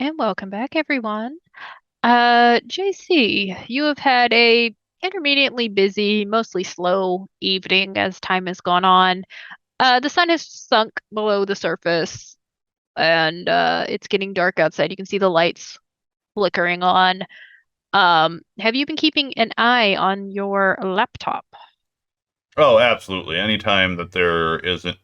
And welcome back, everyone. JC, you have had a intermediately busy, mostly slow evening as time has gone on. The sun has sunk below the surface, and it's getting dark outside. You can see the lights flickering on. Have you been keeping an eye on your laptop? Oh, absolutely. Anytime that there isn't,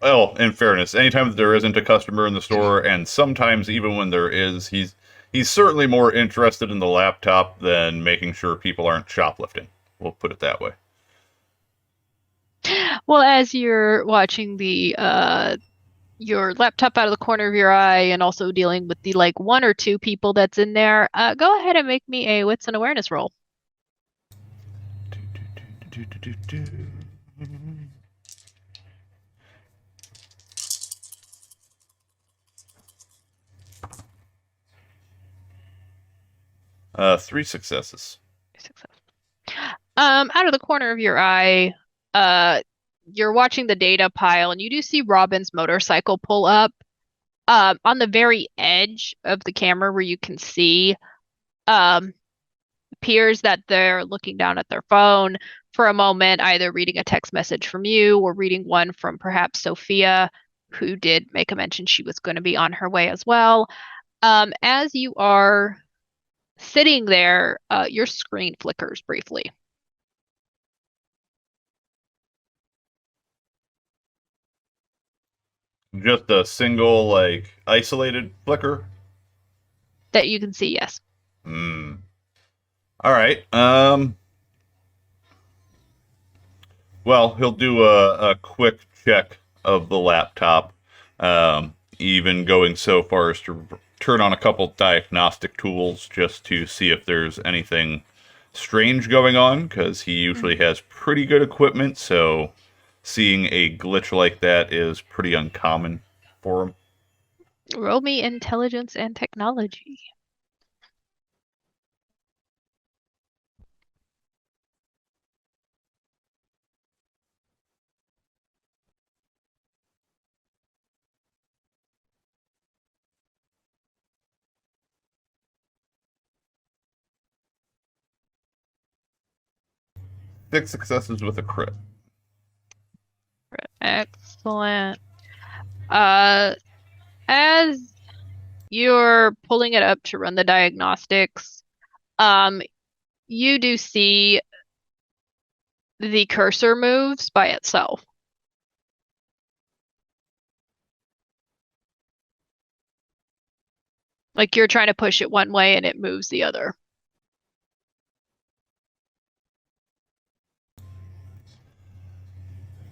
well, in fairness, anytime that there isn't a customer in the store, and sometimes even when there is, he's certainly more interested in the laptop than making sure people aren't shoplifting. We'll put it that way. Well, as you're watching the your laptop out of the corner of your eye and also dealing with the like one or two people that's in there, go ahead and make me a wits and awareness roll. Three successes. Success. Out of the corner of your eye, uh, you're watching the data pile, and you do see Robin's motorcycle pull up. On the very edge of the camera where you can see, um, appears that they're looking down at their phone for a moment, either reading a text message from you or reading one from perhaps Sophia, who did make a mention she was going to be on her way as well. As you are sitting there, your screen flickers briefly. Just a single, like, isolated flicker. That you can see, yes. Hmm. All right. Well, he'll do a quick check of the laptop, even going so far as to turn on a couple diagnostic tools just to see if there's anything strange going on, because he usually has pretty good equipment, so seeing a glitch like that is pretty uncommon for him. Roll me intelligence and technology. Six successes with a crit. Excellent. Uh, as you're pulling it up to run the diagnostics, um, you do see the cursor moves by itself. Like you're trying to push it one way and it moves the other.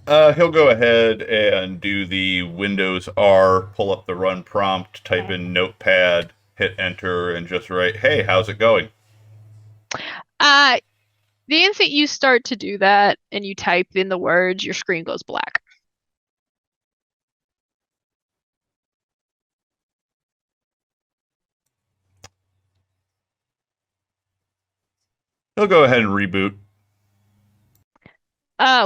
He'll go ahead and do the Windows R, pull up the run prompt, type in Notepad, hit enter, and just write, "Hey, how's it going?" Uh, the instant you start to do that and you type in the words, your screen goes black. He'll go ahead and reboot.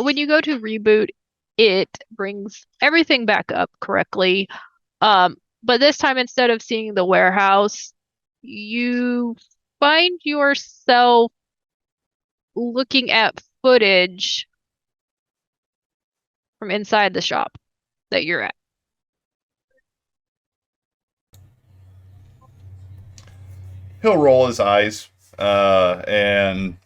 When you go to reboot, it brings everything back up correctly. But this time, instead of seeing the warehouse, you find yourself looking at footage from inside the shop that you're at. He'll roll his eyes, and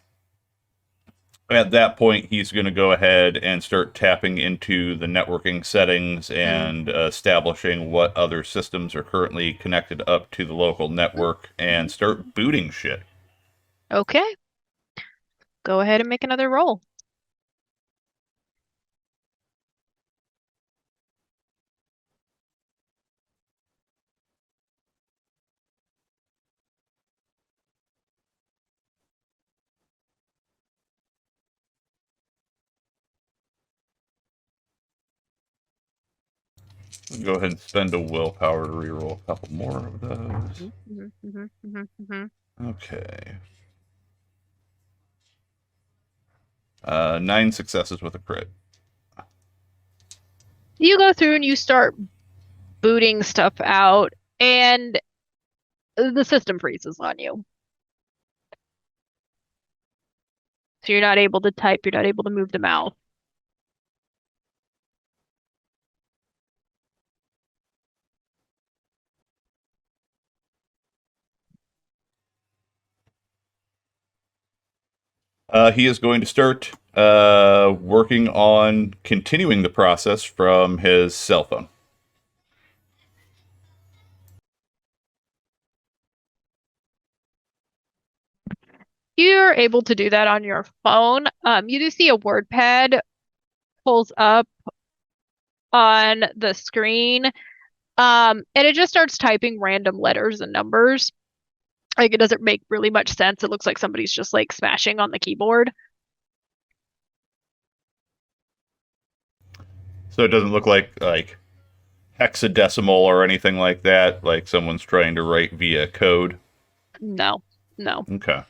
at that point, he's going to go ahead and start tapping into the networking settings Mm. and establishing what other systems are currently connected up to the local network and start booting shit. Okay, go ahead and make another roll. Go ahead and spend a willpower to reroll a couple more of those. Mhm, mhm, mhm, mhm, mhm. Okay. Nine successes with a crit. You go through and you start booting stuff out, and the system freezes on you. So you're not able to type, you're not able to move the mouse. He is going to start working on continuing the process from his cell phone. You're able to do that on your phone. You do see a WordPad pulls up on the screen. And it just starts typing random letters and numbers. Like it doesn't make really much sense. It looks like somebody's just like smashing on the keyboard. So it doesn't look like hexadecimal or anything like that, like someone's trying to write via code. No, no. Okay.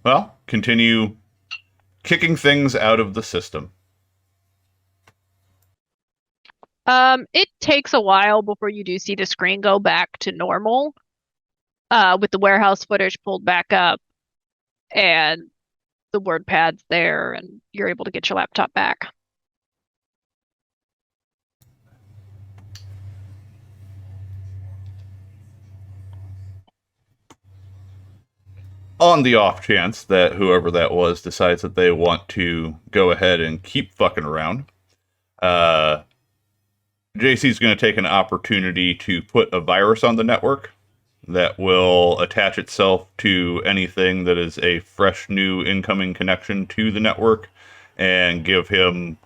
Well, continue kicking things out of the system. It takes a while before you do see the screen go back to normal, with the warehouse footage pulled back up and the WordPad's there, and you're able to get your laptop back. On the off chance that whoever that was decides that they want to go ahead and keep fucking around, uh, JC's going to take an opportunity to put a virus on the network that will attach itself to anything that is a fresh new incoming connection to the network and give him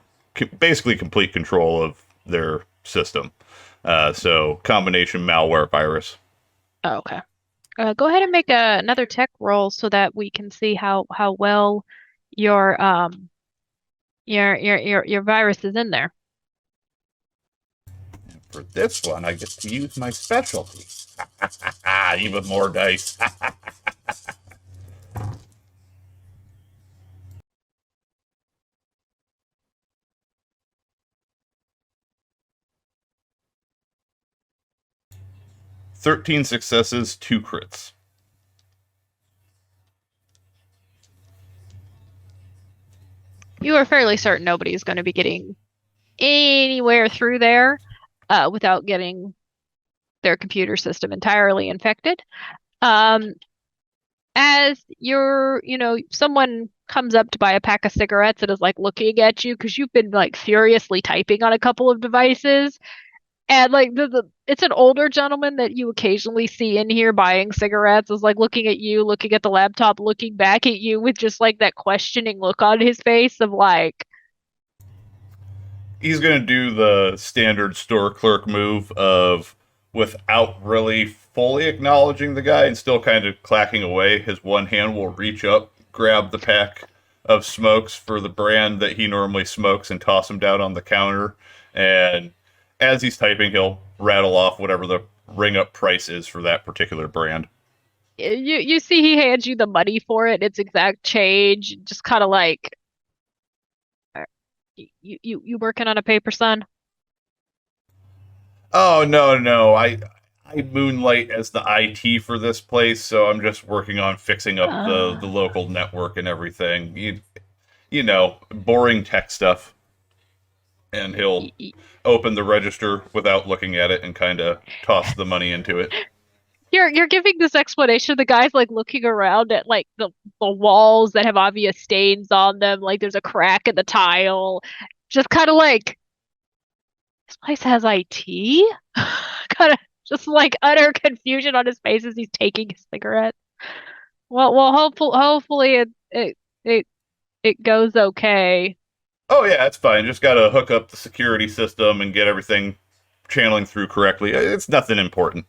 basically complete control of their system. So combination malware virus. Oh, okay. Go ahead and make another tech roll so that we can see how well your your virus is in there. For this one, I get to use my specialty. Even more dice. 13 successes, 2 crits. You are fairly certain nobody's going to be getting anywhere through there without getting their computer system entirely infected. Um, as someone comes up to buy a pack of cigarettes and is like looking at you because you've been like furiously typing on a couple of devices. And like it's an older gentleman that you occasionally see in here buying cigarettes is like looking at you, looking at the laptop, looking back at you with just like that questioning look on his face of like, He's going to do the standard store clerk move of, without really fully acknowledging the guy and still kind of clacking away, his one hand will reach up, grab the pack of smokes for the brand that he normally smokes, and toss them down on the counter. And as he's typing, he'll rattle off whatever the ring up price is for that particular brand. you see he hands you the money for it, its exact change, just kind of like, you working on a paper, son? Oh no, no, I moonlight as the IT for this place, so I'm just working on fixing up the Uh, local network and everything. You know, boring tech stuff. And he'll y- y- open the register without looking at it and kind of toss the money into it. you're giving this explanation. The guy's like looking around at like the walls that have obvious stains on them, like there's a crack in the tile. Just kind of like, this place has IT? Kind of just like utter confusion on his face as he's taking his cigarette. Hopefully it it goes okay. Oh yeah, it's fine. Just gotta hook up the security system and get everything channeling through correctly. It's nothing important.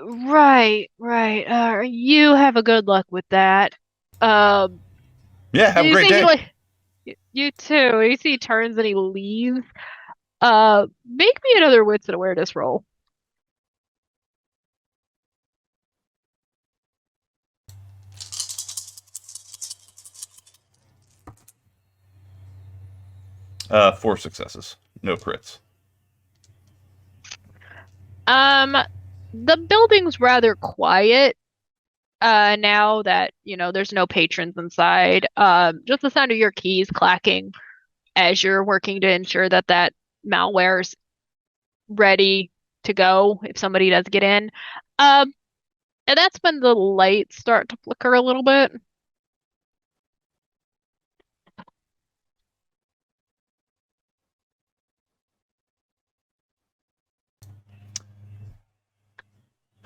Right, right. You have a good luck with that. Um, Yeah, have a you great see he day. like you too. You see he turns and he leaves. Make me another wits and awareness roll. 4 successes, no crits. Um, the building's rather quiet now that, there's no patrons inside. Just the sound of your keys clacking as you're working to ensure that that malware's ready to go if somebody does get in. Um, and that's when the lights start to flicker a little bit.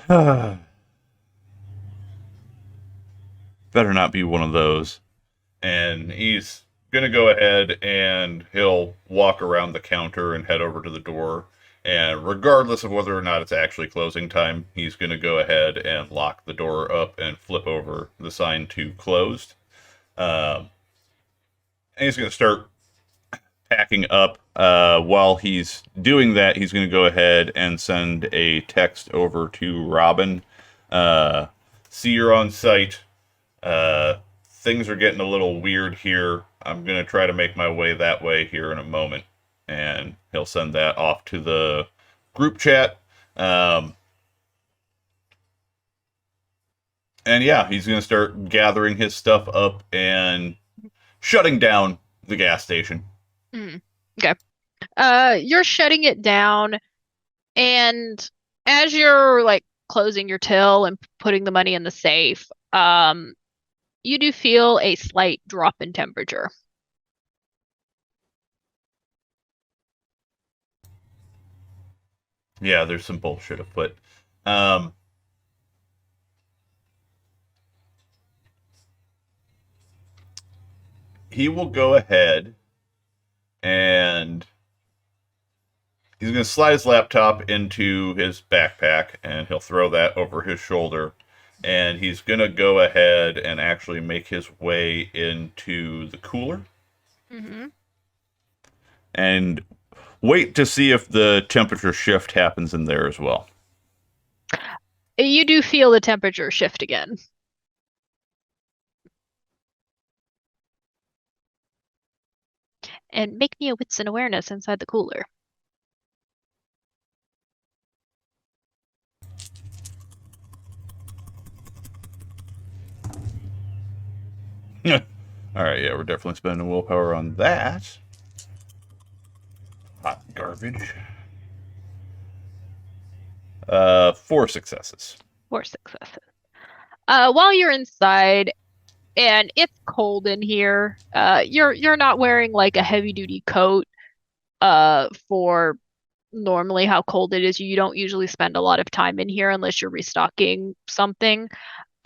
Better not be one of those. And he's going to go ahead and he'll walk around the counter and head over to the door. And regardless of whether or not it's actually closing time, he's going to go ahead and lock the door up and flip over the sign to closed. Um, and he's going to start packing up. While he's doing that, he's going to go ahead and send a text over to Robin. Uh, See, you're on site. Uh, Things are getting a little weird here. I'm going to try to make my way that way here in a moment. And he'll send that off to the group chat. Um, and yeah, he's going to start gathering his stuff up and shutting down the gas station. Mm. Okay. You're shutting it down, and as you're like closing your till and putting the money in the safe, you do feel a slight drop in temperature. Yeah, there's some bullshit afoot. Um, he will go ahead and he's going to slide his laptop into his backpack and he'll throw that over his shoulder. And he's going to go ahead and actually make his way into the cooler Hmm. and wait to see if the temperature shift happens in there as well. You do feel the temperature shift again. And make me a wits and awareness inside the cooler. All right, yeah, we're definitely spending willpower on that. Hot garbage. Four successes. Four successes. While you're inside and it's cold in here, you're not wearing like a heavy duty coat for normally how cold it is. You don't usually spend a lot of time in here unless you're restocking something.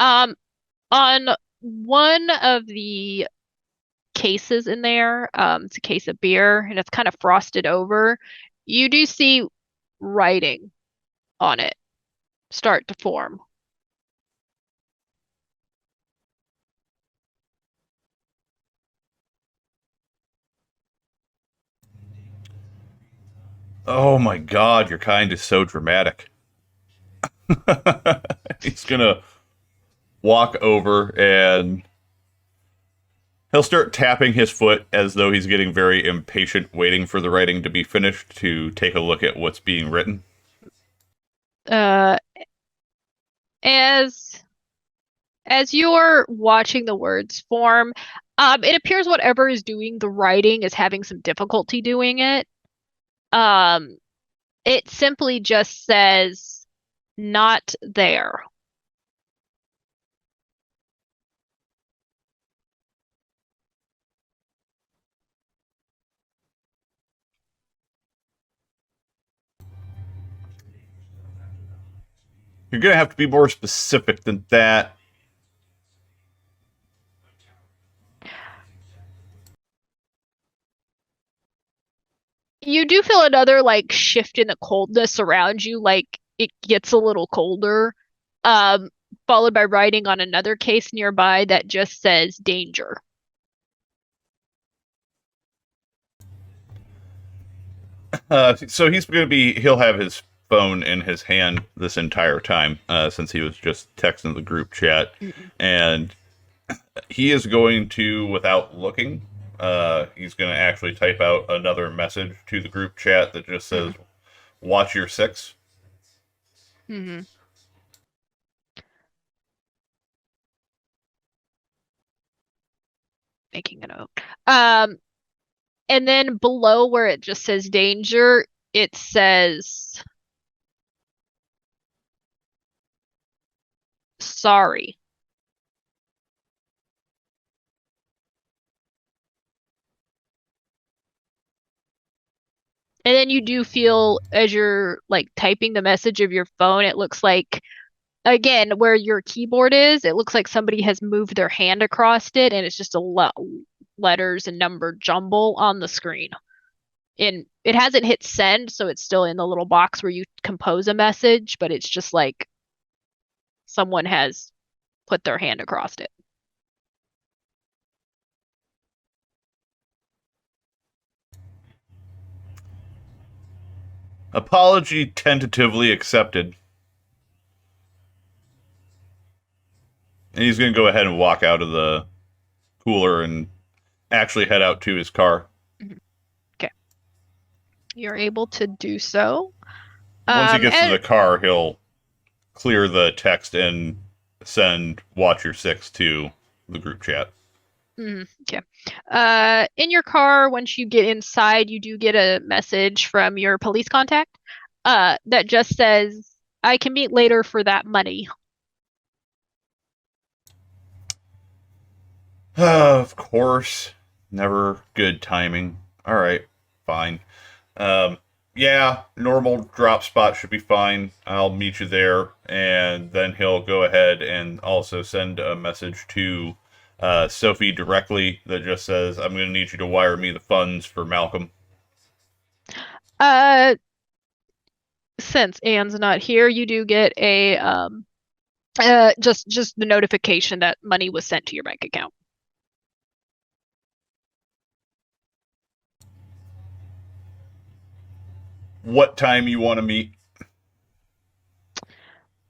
Um, on one of the cases in there, it's a case of beer and it's kind of frosted over. You do see writing on it start to form. Oh my god, your kind is so dramatic. He's gonna walk over and he'll start tapping his foot as though he's getting very impatient, waiting for the writing to be finished to take a look at what's being written. Uh, as as you're watching the words form, it appears whatever is doing the writing is having some difficulty doing it. Um, it simply just says not there. You're gonna have to be more specific than that. You do feel another like shift in the coldness around you, like it gets a little colder. Um, Followed by writing on another case nearby that just says danger. So he'll have his phone in his hand this entire time since he was just texting the group chat. Mm-mm. And he is going to, without looking, he's going to actually type out another message to the group chat that just says, watch your six. Hmm. Making a note. Um, and then below where it just says danger, it says sorry. And then you do feel as you're like typing the message of your phone, it looks like again where your keyboard is, it looks like somebody has moved their hand across it and it's just a lot letters and number jumble on the screen. And it hasn't hit send, so it's still in the little box where you compose a message, but it's just like someone has put their hand across it. Apology tentatively accepted. And he's going to go ahead and walk out of the cooler and actually head out to his car. Mhm. Okay. You're able to do so. Once he gets to And the car, he'll clear the text and send Watcher 6 to the group chat. okay. In your car, once you get inside, you do get a message from your police contact, that just says, "I can meet later for that money." Of course. Never good timing. All right, fine. Um, yeah, normal drop spot should be fine. I'll meet you there. And then he'll go ahead and also send a message to Sophie directly that just says, I'm going to need you to wire me the funds for Malcolm. Uh, since Anne's not here, you do get a just the notification that money was sent to your bank account. What time you want to meet?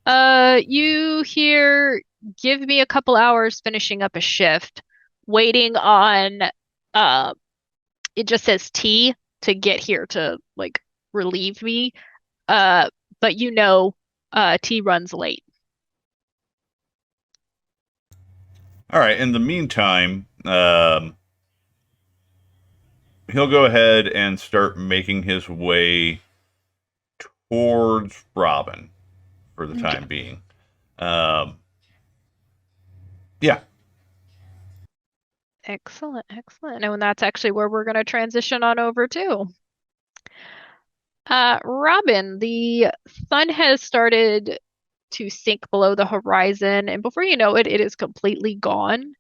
You hear, "Give me a couple hours finishing up a shift, waiting on uh it just says T to get here to like relieve me." Uh, but T runs late. All right, in the meantime, he'll go ahead and start making his way towards Robin for the Okay. time being. Um, yeah. Excellent, excellent. And that's actually where we're going to transition on over to. Robin, the sun has started to sink below the horizon, and before you know it, it is completely gone.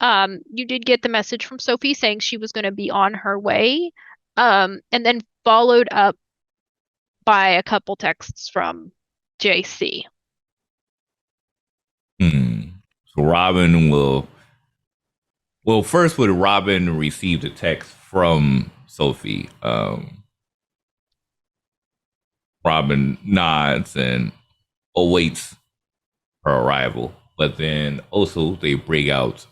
You did get the message from Sophie saying she was going to be on her way, and then followed up by a couple texts from JC. Hmm. So Robin will. Well, first, would Robin receive the text from Sophie? Robin nods and awaits her arrival, but then also they bring out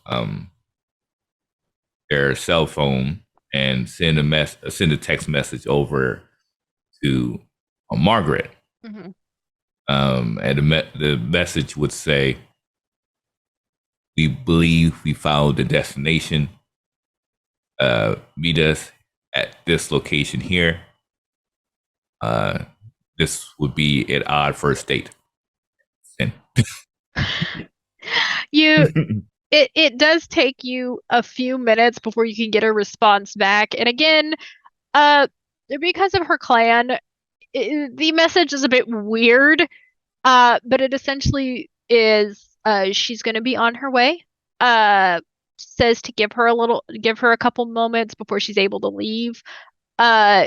their cell phone and send a text message over to Margaret. Mhm. And the message would say, "We believe we found the destination. Meet us at this location here. Uh, this would be an odd first date." And You it does take you a few minutes before you can get a response back. And again, uh because of her clan, the message is a bit weird. But it essentially is she's going to be on her way. Says to give her a couple moments before she's able to leave. Uh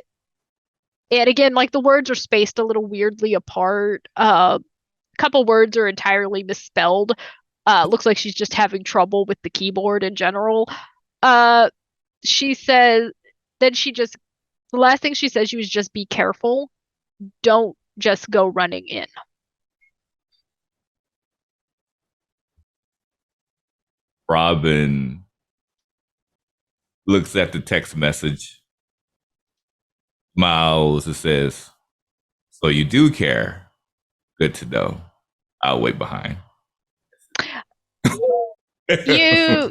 and again, like the words are spaced a little weirdly apart. A couple words are entirely misspelled. Looks like she's just having trouble with the keyboard in general. Uh, she says, then she just, the last thing she says, she was just be careful. Don't just go running in. Robin looks at the text message, smiles, and says, "So you do care. Good to know. I'll wait behind.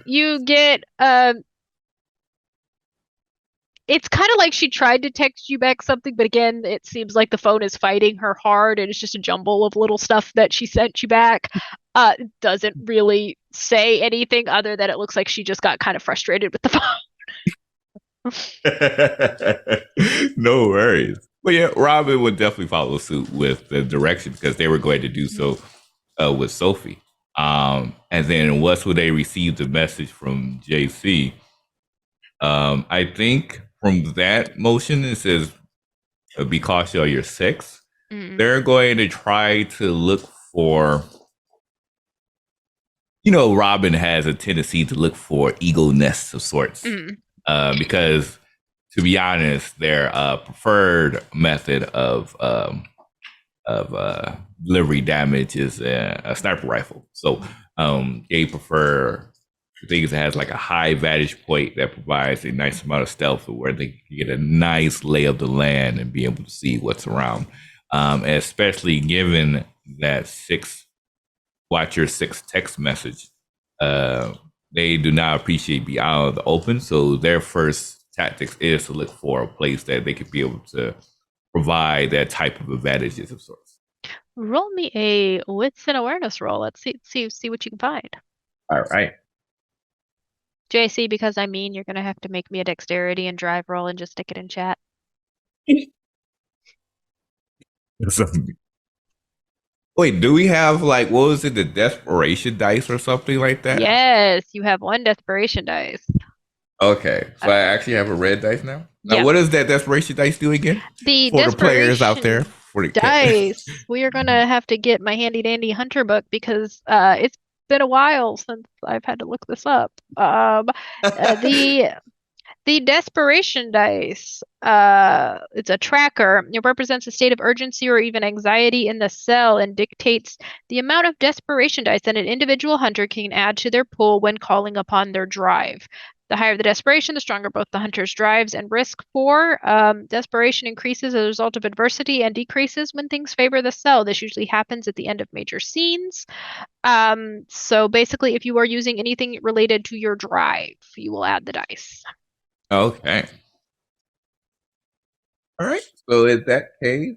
You get it's kind of like she tried to text you back something, but again, it seems like the phone is fighting her hard and it's just a jumble of little stuff that she sent you back. Doesn't really say anything other than it looks like she just got kind of frustrated with the phone. No worries. But yeah, Robin would definitely follow suit with the direction because they were going to do so with Sophie. And then once when they received the message from JC, I think from that motion it says be cautious of your six. They're going to try to look for, Robin has a tendency to look for ego nests of sorts. Because to be honest, their preferred method of delivery damage is a sniper rifle. So they prefer things that has like a high vantage point that provides a nice amount of stealth where they can get a nice lay of the land and be able to see what's around. Especially given that watch your six text message. They do not appreciate being out of the open. So their first tactics is to look for a place that they could be able to provide that type of advantages of sorts. Roll me a wits and awareness roll. Let's see what you can find. All right. JC, because I mean, you're gonna have to make me a dexterity and drive roll and just stick it in chat. Wait, do we have what was it, the desperation dice or something like that? Yes, you have one desperation dice. Okay, so I actually have a red dice now. Yeah. Now, what does that desperation dice do again? For the players out there, for the dice. We are gonna have to get my handy dandy hunter book because it's been a while since I've had to look this up. The desperation dice, it's a tracker. It represents a state of urgency or even anxiety in the cell and dictates the amount of desperation dice that an individual hunter can add to their pool when calling upon their drive. The higher the desperation, the stronger both the hunter's drives and risk for. Desperation increases as a result of adversity and decreases when things favor the cell. This usually happens at the end of major scenes. So basically, if you are using anything related to your drive, you will add the dice. Okay. All right. So in that case,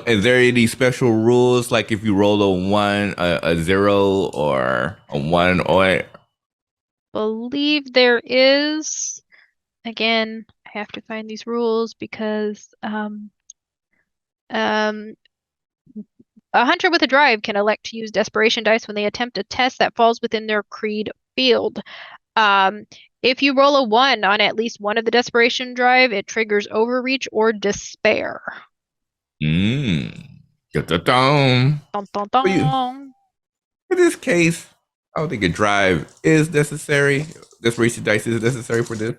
is there any special rules, like if you roll a 1, a 0, or a 1, or? Believe there is. Again, I have to find these rules because a hunter with a drive can elect to use desperation dice when they attempt a test that falls within their creed field. If you roll a 1 on at least one of the desperation drive, it triggers overreach or despair. Dun, dun, dun. Dun, dun, dun. In this case, I don't think a drive is necessary. Desperation dice is necessary for this.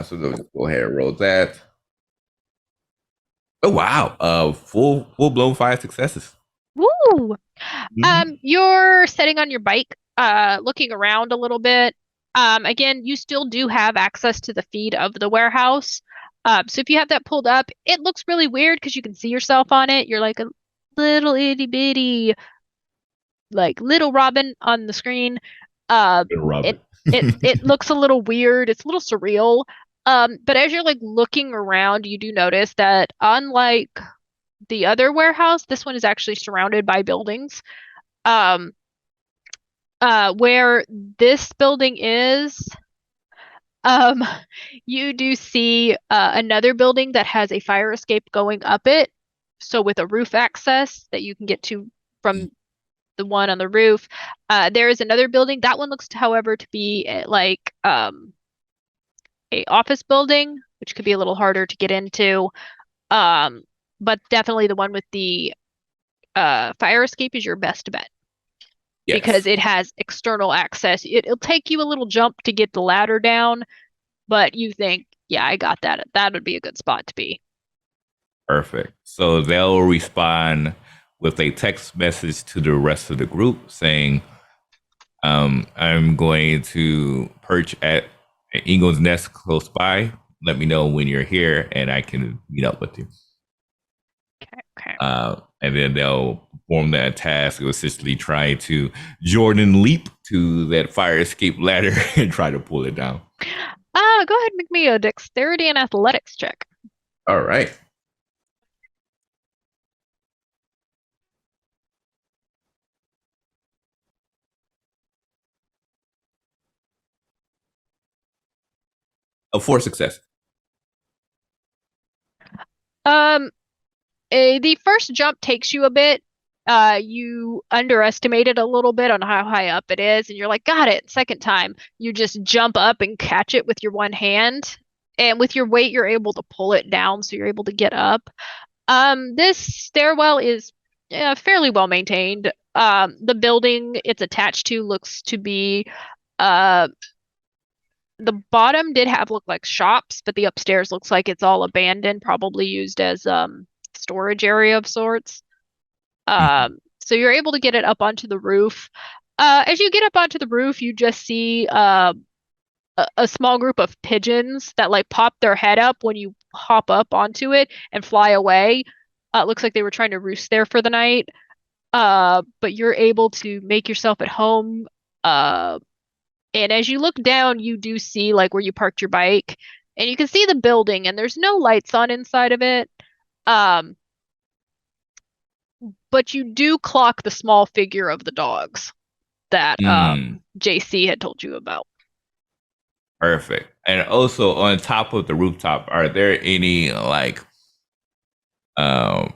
So go ahead and roll that. Oh wow! Full blown 5 successes. Woo! You're sitting on your bike, looking around a little bit. Again, you still do have access to the feed of the warehouse. So if you have that pulled up, it looks really weird because you can see yourself on it. You're like a little itty bitty, like little Robin on the screen. Little Robin. It looks a little weird. It's a little surreal. But as you're like looking around, you do notice that unlike the other warehouse, this one is actually surrounded by buildings. Where this building is, you do see another building that has a fire escape going up it. So with a roof access that you can get to from the one on the roof. There is another building. That one looks, however, to be like a office building, which could be a little harder to get into. But definitely the one with the fire escape is your best bet. Yes. Because it has external access. It'll take you a little jump to get the ladder down, but you think, yeah, I got that. That would be a good spot to be. Perfect. So they'll respond with a text message to the rest of the group saying, I'm going to perch at an eagle's nest close by. Let me know when you're here and I can meet up with you. Okay. and then they'll perform that task of essentially trying to Jordan leap to that fire escape ladder and try to pull it down. Go ahead and make me a dexterity and athletics check. All right. For success. Um, the first jump takes you a bit. You underestimate it a little bit on how high up it is, and you're like, got it. Second time, you just jump up and catch it with your one hand. And with your weight, you're able to pull it down, so you're able to get up. This stairwell is fairly well maintained. The building it's attached to looks to be uh the bottom did have look like shops, but the upstairs looks like it's all abandoned, probably used as storage area of sorts. So you're able to get it up onto the roof. As you get up onto the roof, you just see a small group of pigeons that like pop their head up when you hop up onto it and fly away. It looks like they were trying to roost there for the night. But you're able to make yourself at home. And as you look down, you do see like where you parked your bike, and you can see the building, and there's no lights on inside of it. Um, but you do clock the small figure of the dogs that Mm, JC had told you about. perfect. And also on top of the rooftop, are there any like um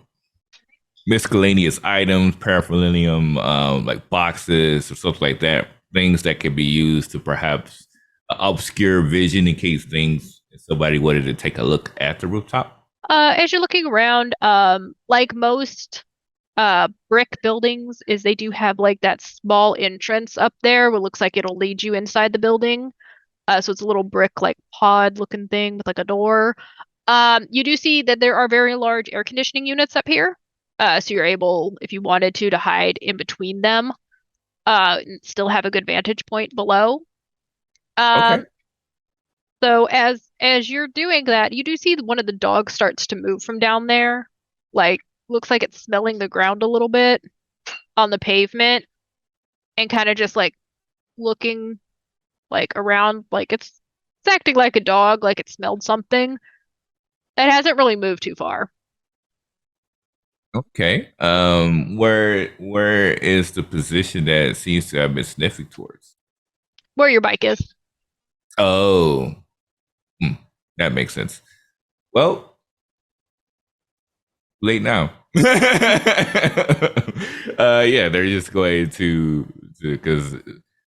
miscellaneous items, paraphernalia, like boxes or something like that, things that could be used to perhaps obscure vision in case things if somebody wanted to take a look at the rooftop? As you're looking around, like most brick buildings, is they do have like that small entrance up there where it looks like it'll lead you inside the building. So it's a little brick like pod looking thing with like a door. You do see that there are very large air conditioning units up here. So you're able, if you wanted to hide in between them, and still have a good vantage point below. Okay. Um, so as you're doing that, you do see one of the dogs starts to move from down there. Like looks like it's smelling the ground a little bit on the pavement and kind of just like looking like around like it's acting like a dog, like it smelled something. It hasn't really moved too far. Okay. Where is the position that it seems to have been sniffing towards? Where your bike is. Oh, hmm, that makes sense. Well, late now. Yeah, they're just going to because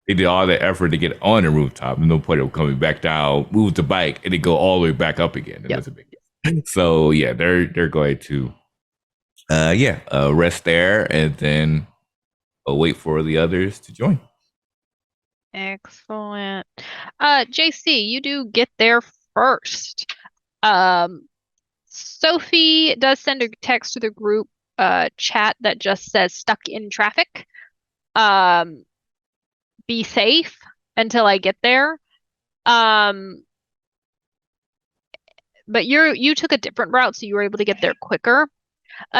they did all the effort to get on the rooftop. No point of coming back down, move the bike, and then go all the way back up again. It Yep. doesn't make sense. So yeah, they're going to rest there and then wait for the others to join. Excellent. JC, you do get there first. Um, Sophie does send a text to the group chat that just says stuck in traffic. Um, be safe until I get there. Um, but you took a different route, so you were able to get there quicker.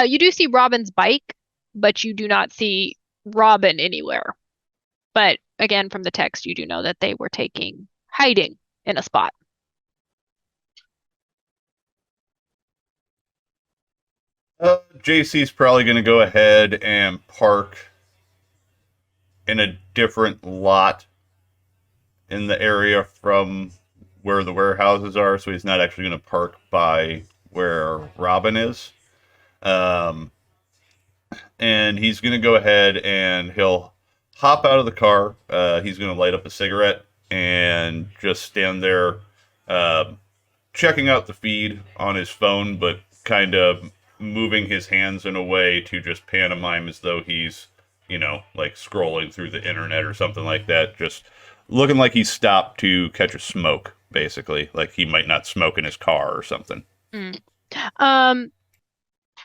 You do see Robin's bike, but you do not see Robin anywhere. But again, from the text, you do know that they were taking hiding in a spot. JC's probably going to go ahead and park in a different lot in the area from where the warehouses are, so he's not actually going to park by where Robin is. Um, and he's going to go ahead and he'll hop out of the car. He's going to light up a cigarette and just stand there uh, checking out the feed on his phone, but kind of moving his hands in a way to just pantomime as though he's, like scrolling through the internet or something like that. Just looking like he's stopped to catch a smoke, basically. Like he might not smoke in his car or something. Mm. Um,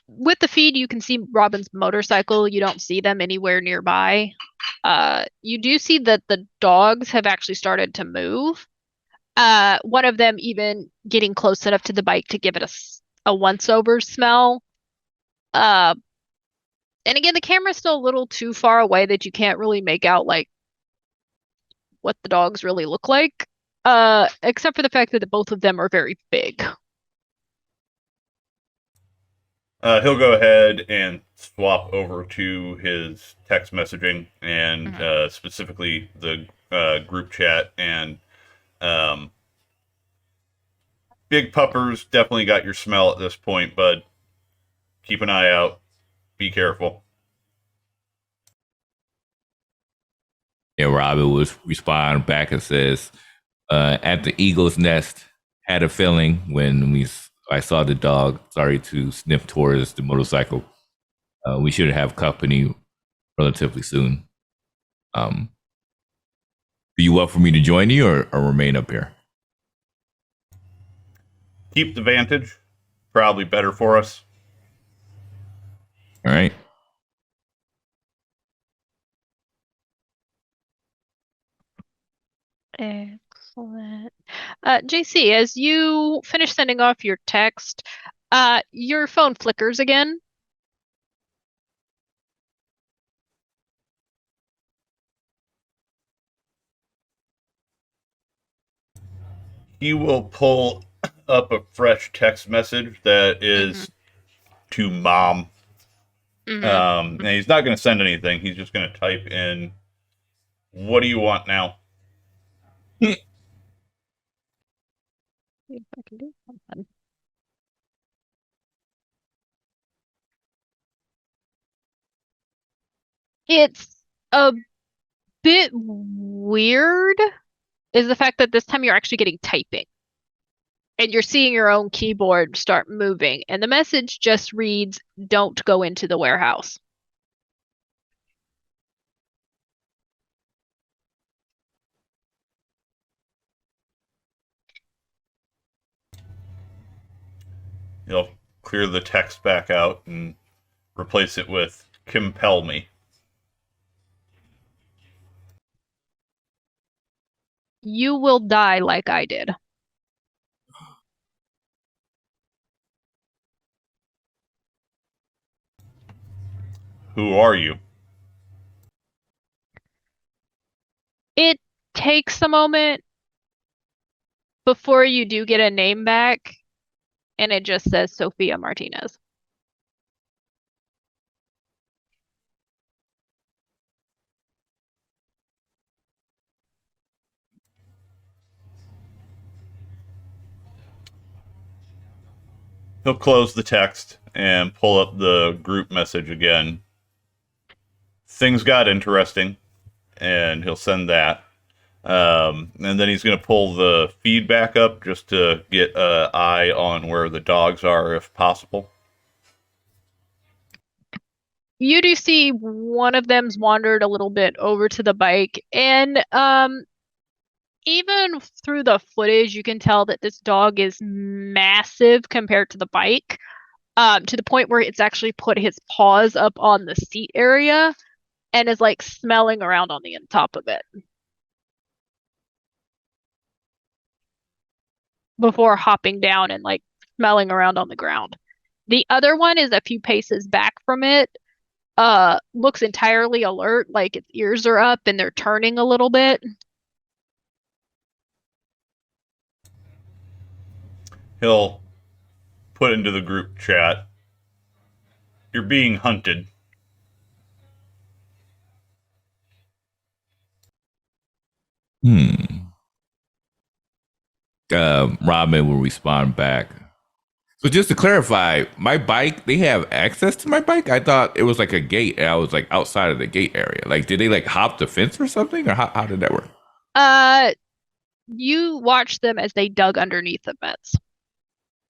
with the feed, you can see Robin's motorcycle. You don't see them anywhere nearby. You do see that the dogs have actually started to move. One of them even getting close enough to the bike to give it a once over smell. Uh, And again, the camera's still a little too far away that you can't really make out like what the dogs really look like. Except for the fact that both of them are very big. He'll go ahead and swap over to his text messaging and Mhm. specifically the group chat. And um, big puppers definitely got your smell at this point, bud. Keep an eye out. Be careful. And Robin will respond back and says, at the eagle's nest, had a feeling when I saw the dog started to sniff towards the motorcycle. We should have company relatively soon. Um, do you want for me to join you or remain up here? Keep the vantage. Probably better for us. All right. Excellent. JC, as you finish sending off your text, your phone flickers again. He will pull up a fresh text message that Hmm. is to mom. Hmm. And he's not going to send anything. He's just going to type in, "What do you want now?" See if I can do something. It's a bit weird is the fact that this time you're actually getting typing and you're seeing your own keyboard start moving, and the message just reads, "Don't go into the warehouse." He'll clear the text back out and replace it with "compel me." You will die like I did. Who are you? It takes a moment before you do get a name back, and it just says Sophia Martinez. He'll close the text and pull up the group message again. Things got interesting, and he'll send that. And then he's going to pull the feedback up just to get an eye on where the dogs are, if possible. You do see one of them's wandered a little bit over to the bike, and even through the footage, you can tell that this dog is massive compared to the bike, to the point where it's actually put his paws up on the seat area and is like smelling around on the top of it before hopping down and like smelling around on the ground. The other one is a few paces back from it, looks entirely alert, like its ears are up and they're turning a little bit. He'll put into the group chat, "You're being hunted." Hmm. Robin will respond back. So just to clarify, my bike, they have access to my bike? I thought it was like a gate and I was like outside of the gate area. Like, did they like hop the fence or something? Or how did that work? Uh, you watch them as they dug underneath the fence.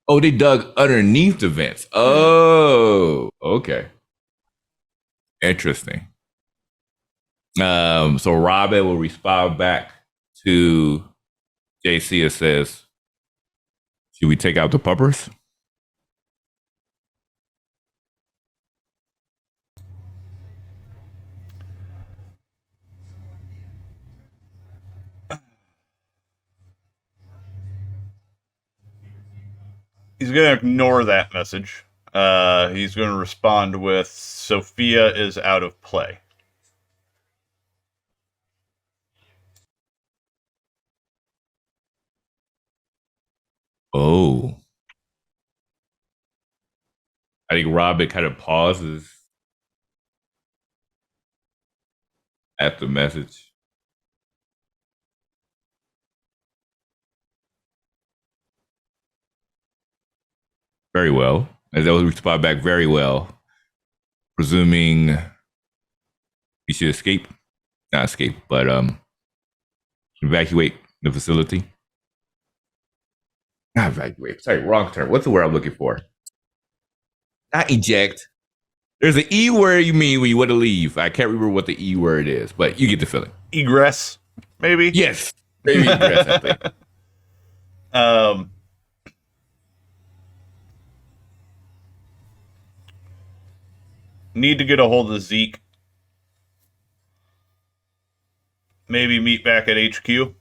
Oh, they dug underneath the vents. Mm. Oh, okay. Interesting. So Robin will respond back to JC and says, should we take out the puppers? He's going to ignore that message. He's going to respond with Sophia is out of play. Oh, I think Robin kind of pauses at the message. Very well. As they'll respond back very well, presuming we should escape. Not escape, but evacuate the facility. Not evacuate. Sorry, wrong term. What's the word I'm looking for? Not eject. There's an E word you mean when you want to leave. I can't remember what the E word is, but you get the feeling. Egress, maybe? Yes. Maybe egress, I think. Need to get a hold of Zeke. Maybe meet back at HQ.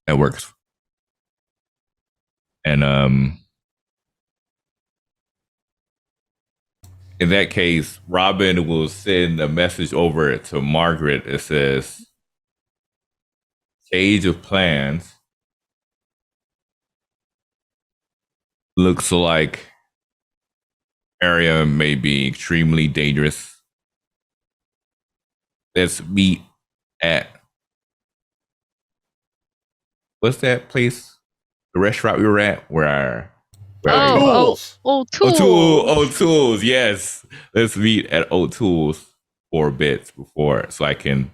That works. And in that case, Robin will send a message over to Margaret. It says, change of plans. Looks like area may be extremely dangerous. Let's meet at what's that place? The restaurant we were at Tools. Tools. Yes. Let's meet at Tools for a bit before so I can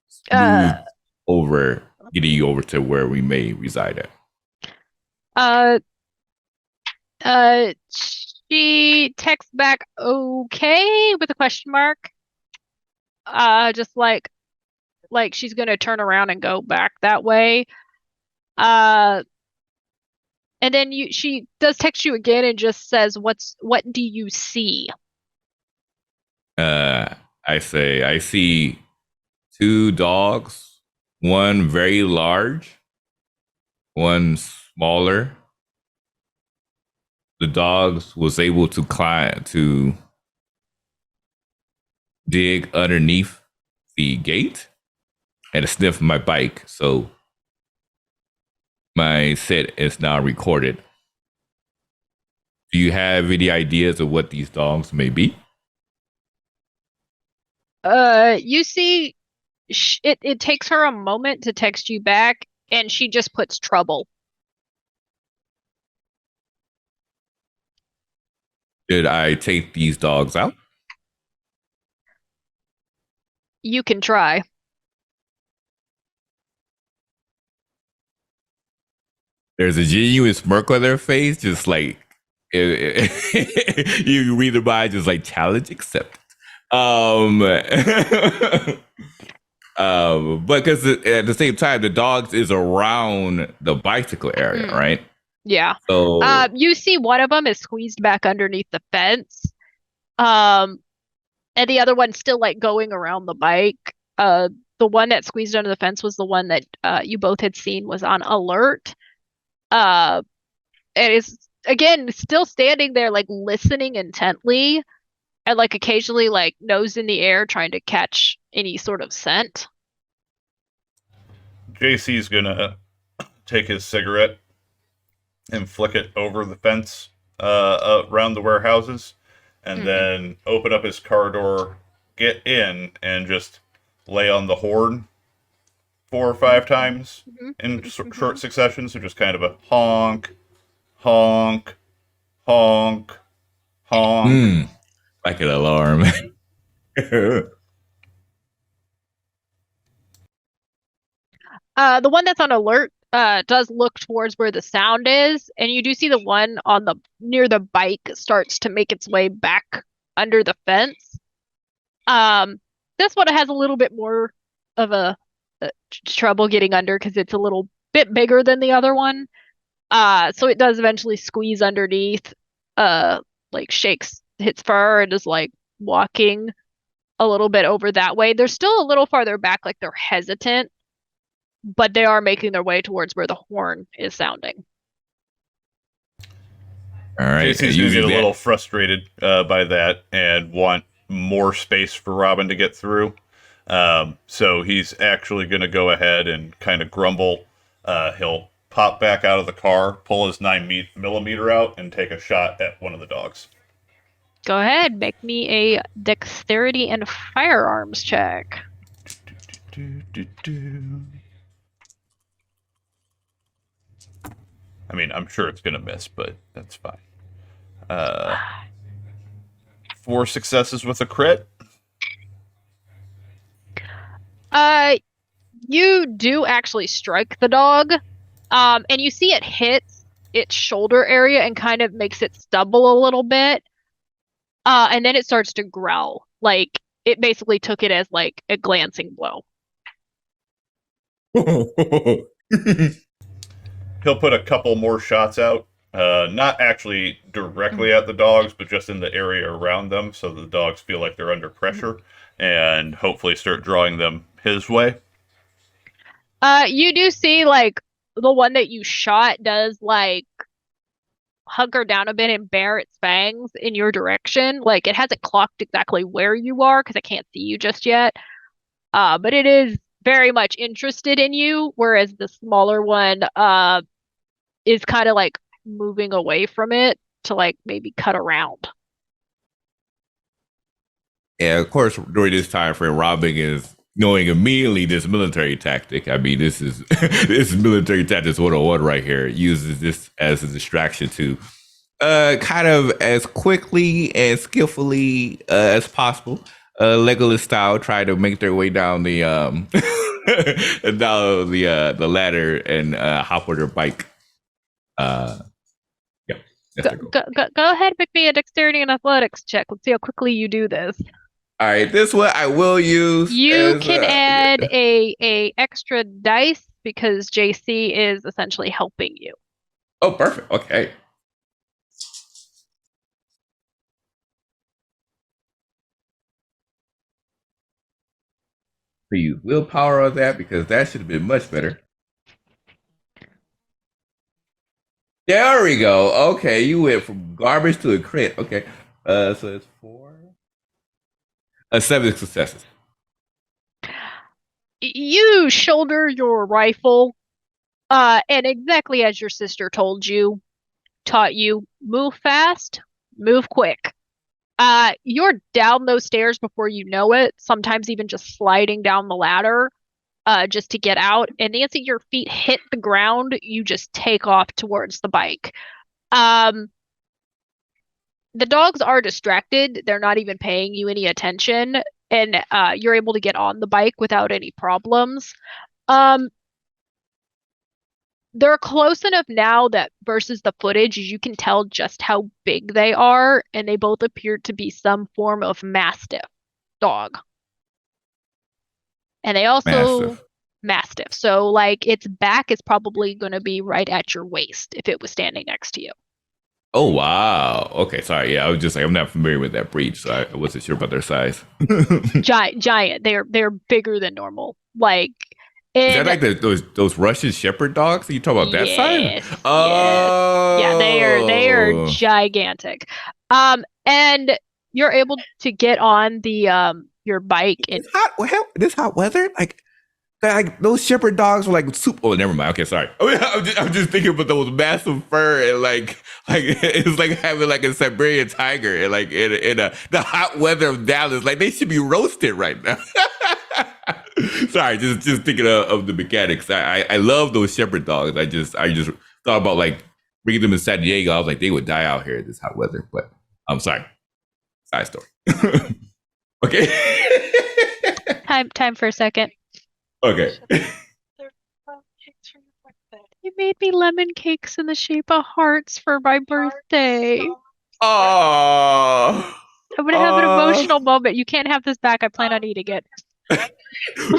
smooth over getting you over to where we may reside at. She texts back okay with a question mark. Just like she's gonna turn around and go back that way. Uh, and then she does text you again and just says, what do you see?" I say I see two dogs, one very large, one smaller. The dogs was able to climb to dig underneath the gate and sniff my bike. So my set is now recorded. Do you have any ideas of what these dogs may be? You see, it takes her a moment to text you back, and she just puts trouble. Did I take these dogs out? You can try. There's a genuine smirk on their face, just like you read their mind, just like challenge accepted. But because at the same time, the dogs is around the bicycle area, right? Yeah. So you see one of them is squeezed back underneath the fence. And the other one's still like going around the bike. The one that squeezed under the fence was the one that you both had seen was on alert. And is again still standing there like listening intently and like occasionally like nose in the air trying to catch any sort of scent. JC's gonna take his cigarette and flick it over the fence around the warehouses, and then open up his car door, get in, and just lay on the horn 4 or 5 times in short succession. So just kind of a honk, honk, honk, honk. Like an alarm. The one that's on alert does look towards where the sound is, and you do see the one on the near the bike starts to make its way back under the fence. This one has a little bit more of a trouble getting under because it's a little bit bigger than the other one. So it does eventually squeeze underneath, like shakes its fur and is like walking a little bit over that way. They're still a little farther back, like they're hesitant, but they are making their way towards where the horn is sounding. All right. JC's going to get a little frustrated by that and want more space for Robin to get through. So he's actually going to go ahead and kind of grumble. He'll pop back out of the car, pull his 9mm out, and take a shot at one of the dogs. Go ahead, make me a dexterity and firearms check. I mean, I'm sure it's going to miss, but that's fine. 4 successes with a crit. You do actually strike the dog, and you see it hits its shoulder area and kind of makes it stumble a little bit, and then it starts to growl. Like, it basically took it as, like, a glancing blow. He'll put a couple more shots out, not actually directly at the dogs, but just in the area around them, so the dogs feel like they're under pressure, and hopefully start drawing them his way. You do see, like, the one that you shot does, like, hunker down a bit and bare its fangs in your direction. Like, it hasn't clocked exactly where you are because it can't see you just yet. But it is very much interested in you, whereas the smaller one is kind of like moving away from it to like maybe cut around. Yeah, of course, during this time frame, Robin is knowing immediately this military tactic. I mean, this is military tactics 101 right here. It uses this as a distraction to kind of as quickly and skillfully as possible, Legolas style, try to make their way down the down the ladder and hop on their bike. Yeah, go ahead, pick me a dexterity and athletics check. Let's see how quickly you do this. All right, this one I will use. You can add a extra dice because JC is essentially helping you. Oh, perfect. Okay. Use willpower on that because that should have been much better. There we go. Okay, you went from garbage to a crit. Okay, so it's 7 successes. You shoulder your rifle, and exactly as your sister taught you, move fast, move quick. You're down those stairs before you know it, sometimes even just sliding down the ladder, just to get out. And the instant your feet hit the ground, you just take off towards the bike. The dogs are distracted. They're not even paying you any attention, and you're able to get on the bike without any problems. They're close enough now that versus the footage, you can tell just how big they are, and they both appear to be some form of mastiff dog. And they also mastiff. So like its back is probably going to be right at your waist if it was standing next to you. Oh wow. Okay, sorry. Yeah, I was just like I'm not familiar with that breed, so I wasn't sure about their size. Giant. They're bigger than normal. Like is that like those Russian Shepherd dogs? Are you talking about that size? Oh, yeah, they are gigantic. And you're able to get on the your bike in this hot weather. Like those shepherd dogs were like super. Oh, never mind. Okay, sorry. I'm just thinking about those massive fur and like it's like having like a Siberian tiger and like in the hot weather of Dallas. Like they should be roasted right now. Sorry, just thinking of the mechanics. I love those shepherd dogs. I just thought about like bringing them to San Diego. I was like they would die out here in this hot weather. But I'm sorry. Side story. Okay. Time for a second. Okay. You made me lemon cakes in the shape of hearts for my birthday. Oh. I'm gonna have an emotional moment. You can't have this back. I plan on eating it.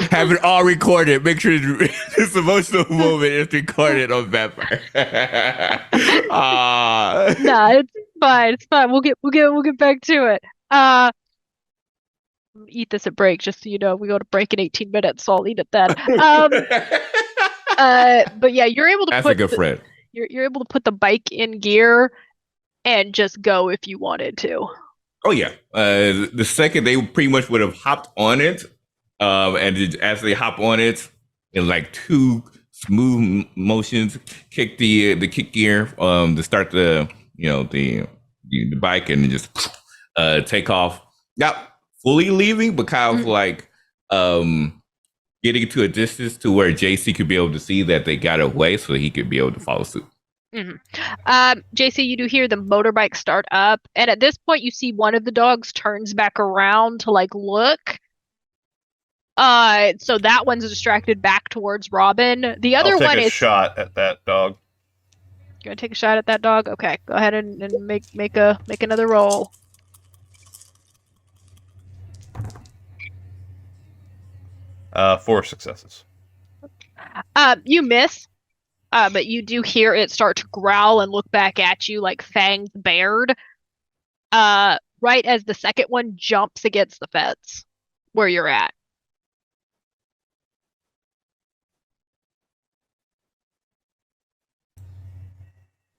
Have it all recorded. Make sure this emotional moment is recorded on Vampire. Nah, it's fine. It's fine. We'll get back to it. Eat this at break, just so you know. We go to break in 18 minutes, so I'll eat it then. But yeah, you're able to That's a good friend. You're able to put the bike in gear, and just go if you wanted to. Oh yeah. The second they pretty much would have hopped on it, as they hop on it, in like two smooth motions, kick the kick gear, to start the bike and just take off. Not fully leaving, but kind of like getting to a distance to where JC could be able to see that they got away, so he could be able to follow suit. JC, you do hear the motorbike start up, and at this point, you see one of the dogs turns back around to like look. So that one's distracted back towards Robin. The other one is shot at that dog. You're gonna take a shot at that dog. Okay, go ahead and make another roll. Four successes. You miss, but you do hear it start to growl and look back at you like fangs bared. Right as the second one jumps against the fence where you're at.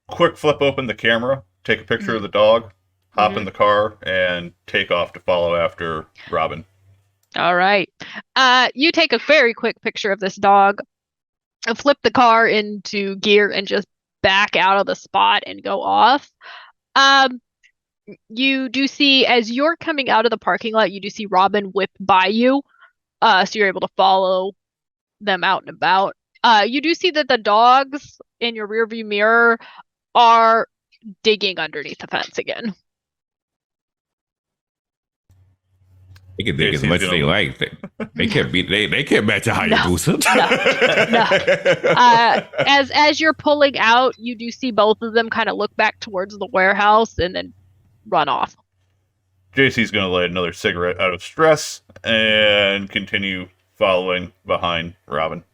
Quick flip open the camera, take a picture of the dog, hop in the car, and take off to follow after Robin. All right. You take a very quick picture of this dog, flip the car into gear, and just back out of the spot and go off. You do see, as you're coming out of the parking lot, you do see Robin whip by you, so you're able to follow them out and about. You do see that the dogs in your rearview mirror are digging underneath the fence again. They can dig as much as they like. They can't beat. They can't match a Hayabusa. No. As you're pulling out, you do see both of them kind of look back towards the warehouse and then run off. JC's going to light another cigarette out of stress and continue following behind Robin.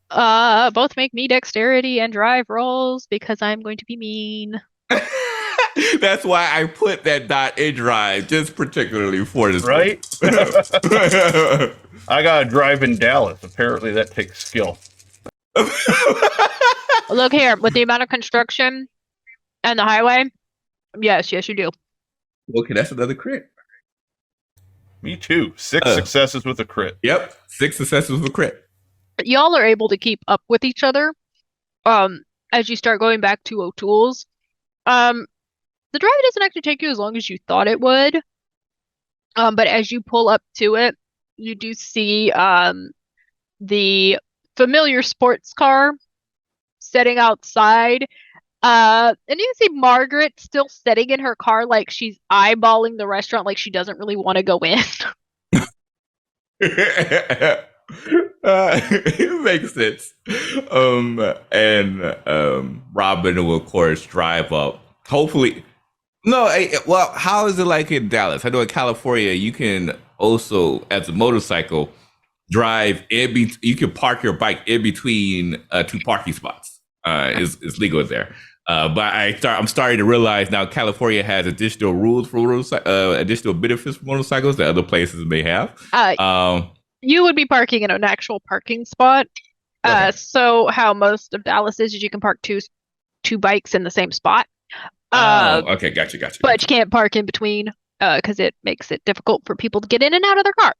Both make me dexterity and drive rolls because I'm going to be mean. That's why I put that dot in drive, just particularly for this. Right? I got to drive in Dallas. Apparently that takes skill. Look here, with the amount of construction and the highway, yes, you do. Okay, that's another crit. Me too. 6 successes with a crit. Yep, 6 successes with a crit. Y'all are able to keep up with each other as you start going back to O'Toole's. The drive doesn't actually take you as long as you thought it would. But as you pull up to it, you do see the familiar sports car sitting outside. And you see Margaret still sitting in her car like she's eyeballing the restaurant like she doesn't really want to go in. It makes sense. And Robin will, of course, drive up. Hopefully, no. Well, how is it like in Dallas? I know in California, you can also, as a motorcycle, drive in. You can park your bike in between 2 parking spots. Is legal there. But I'm starting to realize now California has additional rules for additional benefits for motorcycles that other places may have. You would be parking in an actual parking spot. Okay. So how most of Dallas is you can park two bikes in the same spot. Okay, gotcha. But you can't park in between because it makes it difficult for people to get in and out of their car.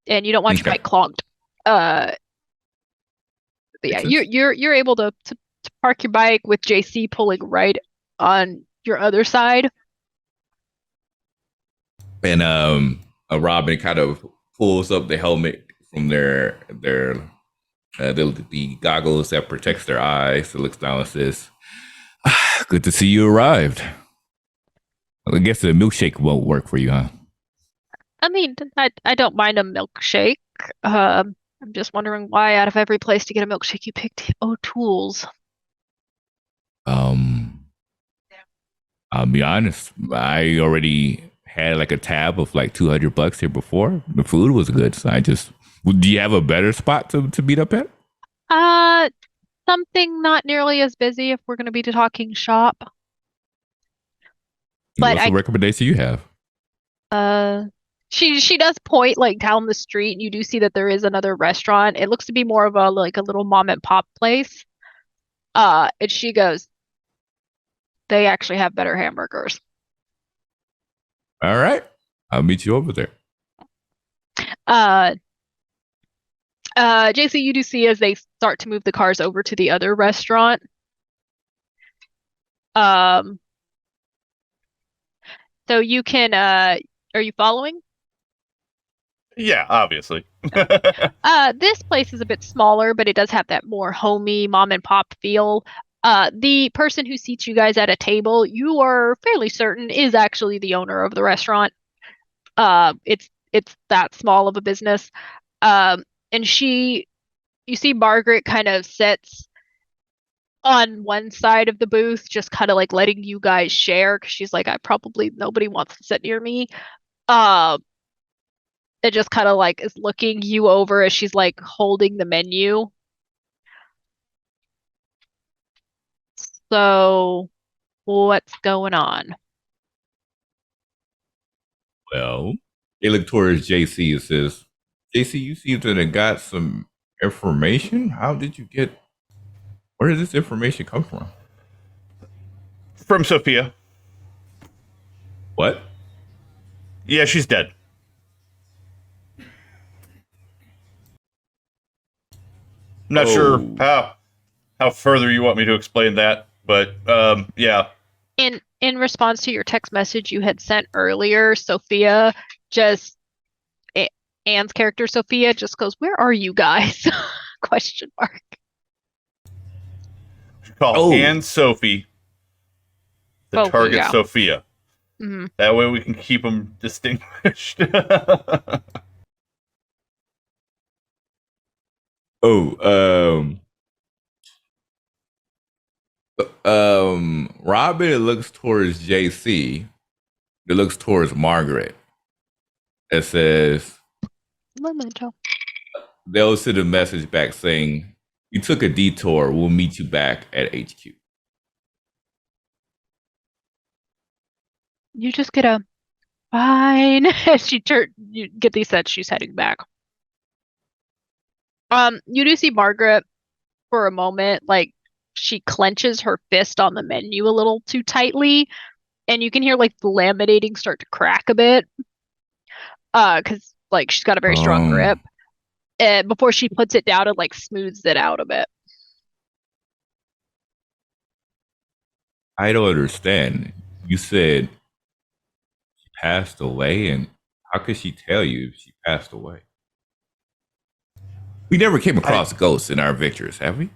And you don't want your bike clogged. But yeah, you're able to park your bike with JC pulling right on your other side. And Robin kind of pulls up the helmet from the goggles that protects their eyes. It looks down and says, "Good to see you arrived. I guess the milkshake won't work for you, huh?" I mean, I don't mind a milkshake. I'm just wondering why out of every place to get a milkshake you picked O'Toole's. I'll be honest. I already had like a tab of like $200 here before. The food was good, so do you have a better spot to meet up at? Something not nearly as busy if we're going to be talking shop. But what's the recommendation you have? She does point like down the street, and you do see that there is another restaurant. It looks to be more of a little mom and pop place. And she goes, They actually have better hamburgers. All right. I'll meet you over there. Uh, JC, you do see as they start to move the cars over to the other restaurant. Um, so you can, are you following? Yeah, obviously. This place is a bit smaller, but it does have that more homey mom and pop feel. The person who seats you guys at a table, you are fairly certain is actually the owner of the restaurant. It's that small of a business. And you see Margaret kind of sits on one side of the booth, just kind of like letting you guys share because she's like, I probably nobody wants to sit near me. Uh, it just kind of like is looking you over as she's like holding the menu. So what's going on? Well, they look towards JC and says, JC, you seem to have got some information. How did you get, where did this information come from? From Sophia. What? Yeah, she's dead. I'm not sure Oh, how further you want me to explain that, but yeah. In response to your text message you had sent earlier, Sophia just A- Anne's character Sophia just goes, "Where are you guys?" Question mark. Call oh, Anne Sophie the Oh, target yeah. Sophia. Hmm. That way we can keep them distinguished. oh, Robin looks towards JC. It looks towards Margaret. It says, Memento. they'll send a message back saying, you took a detour. We'll meet you back at HQ. You just get a fine. You get these sets, she's heading back. You do see Margaret for a moment, like she clenches her fist on the menu a little too tightly, and you can hear like the laminating start to crack a bit. Because like she's got a very strong grip. Um, And before she puts it down and like smooths it out a bit. I don't understand. You said she passed away, and how could she tell you if she passed away? We never came I across ghosts in our victors, have we?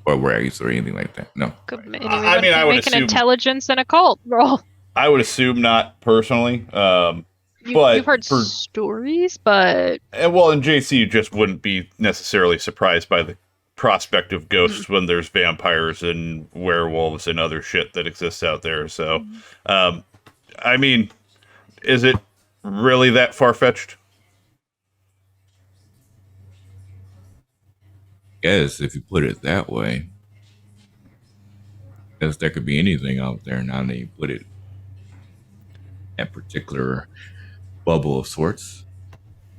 Or wraiths or anything like that. No. Right. I Anyone mean, I can would make an assume intelligence and occult roll. not personally, You've but heard for stories, but well, in JC, you just wouldn't be necessarily surprised by the prospect of mm, ghosts when there's vampires and werewolves and other shit that exists out there. So, mm. um, I mean, is it really that far fetched? Yes, if you put it that way. Because there could be anything out there now that you put it in that particular bubble of sorts.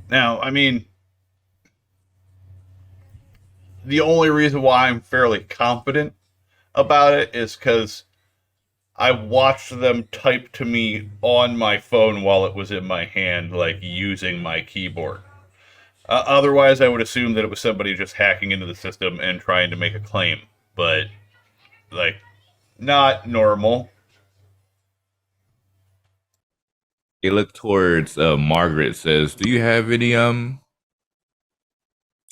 Now, I mean, the only reason why I'm fairly confident about it is because I watched them type to me on my phone while it was in my hand, like using my keyboard. Otherwise, I would assume that it was somebody just hacking into the system and trying to make a claim, but like not normal. They look towards Margaret says, do you have any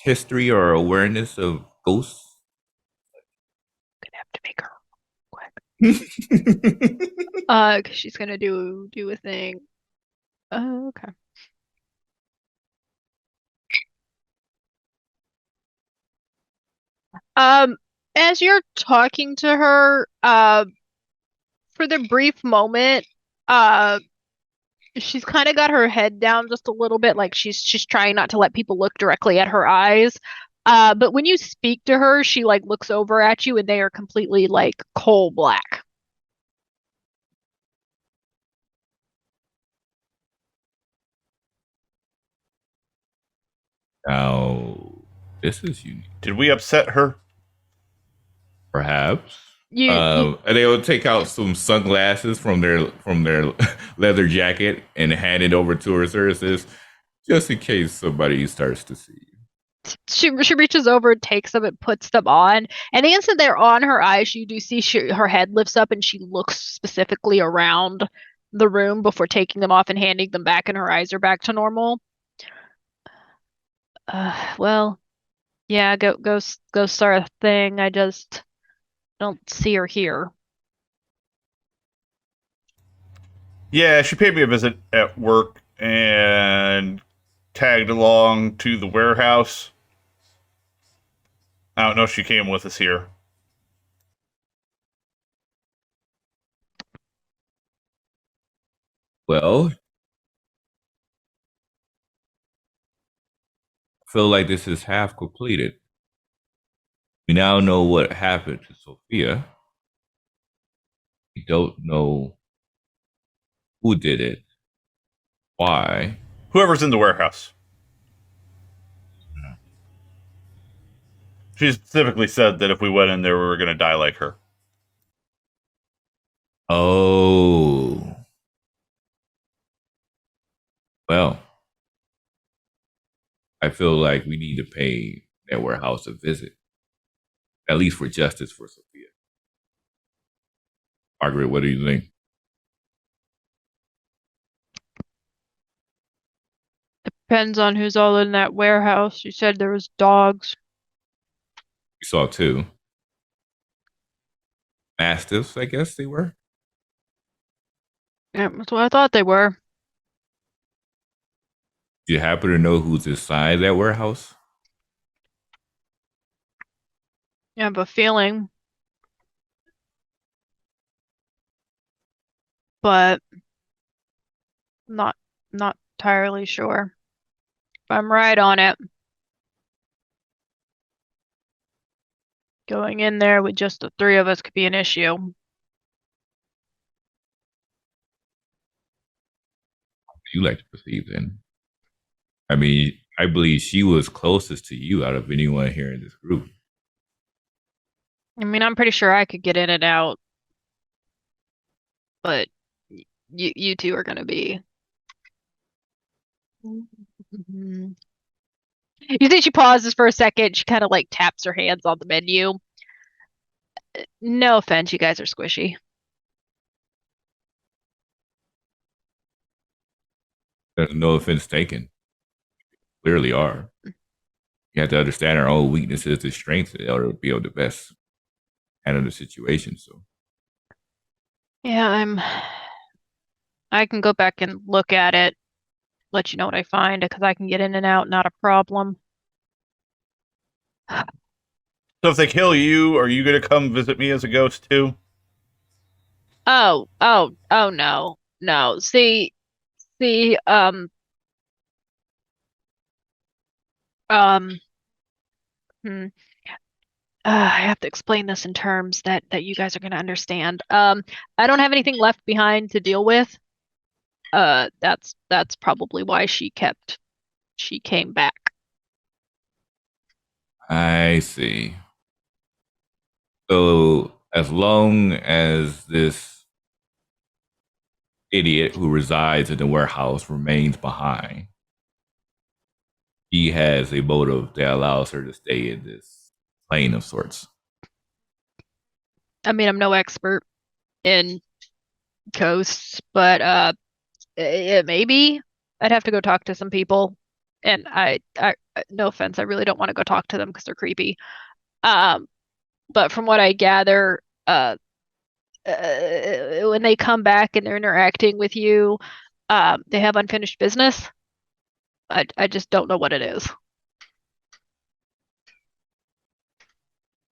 history or awareness of ghosts? Gonna have to make her quick. 'Cause she's gonna do a thing. Okay. Um, as you're talking to her, for the brief moment, uh, she's kind of got her head down just a little bit, like she's trying not to let people look directly at her eyes. But when you speak to her, she like looks over at you and they are completely like coal black. Now, this is unique. Did we upset her? Perhaps. you And they'll take out some sunglasses from their leather jacket and hand it over to her services, just in case somebody starts to see you. she reaches over and takes them and puts them on. And the instant they're on her eyes, you do see her head lifts up and she looks specifically around the room before taking them off and handing them back, and her eyes are back to normal. Well, yeah, go start a thing. I just don't see her here. Yeah, she paid me a visit at work and tagged along to the warehouse. I don't know if she came with us here. Well, I feel like this is half completed. We now know what happened to Sophia. We don't know who did it, why. Whoever's in the warehouse. She specifically said that if we went in there, we were going to die like her. Oh, well, I feel like we need to pay that warehouse a visit, at least for justice for Sophia. Margaret, what do you think? Depends on who's all in that warehouse. You said there was dogs. We saw two mastiffs, I guess they were. Yeah, that's what I thought they were. Do you happen to know who's inside that warehouse? I have a feeling, but not not entirely sure. If I'm right on it, going in there with just the three of us could be an issue. You like to perceive then? I mean, I believe she was closest to you out of anyone here in this group. I mean, I'm pretty sure I could get in and out, but you two are gonna be. Mhm. You think she pauses for a second? She kind of like taps her hands on the menu. No offense, you guys are squishy. There's no offense taken. Clearly are. You have to understand our own weaknesses and strengths in order to be able to best handle the situation. So Yeah, I can go back and look at it, let you know what I find, because I can get in and out, not a problem. So if they kill you, are you going to come visit me as a ghost too? Oh no. No. See, um, hmm. I have to explain this in terms that you guys are going to understand. I don't have anything left behind to deal with. That's probably why she came back. I see. So as long as this idiot who resides in the warehouse remains behind, he has a motive that allows her to stay in this plane of sorts. I mean, I'm no expert in ghosts, but maybe I'd have to go talk to some people. And no offense, I really don't want to go talk to them because they're creepy. Um, but from what I gather, when they come back and they're interacting with you, they have unfinished business. I just don't know what it is.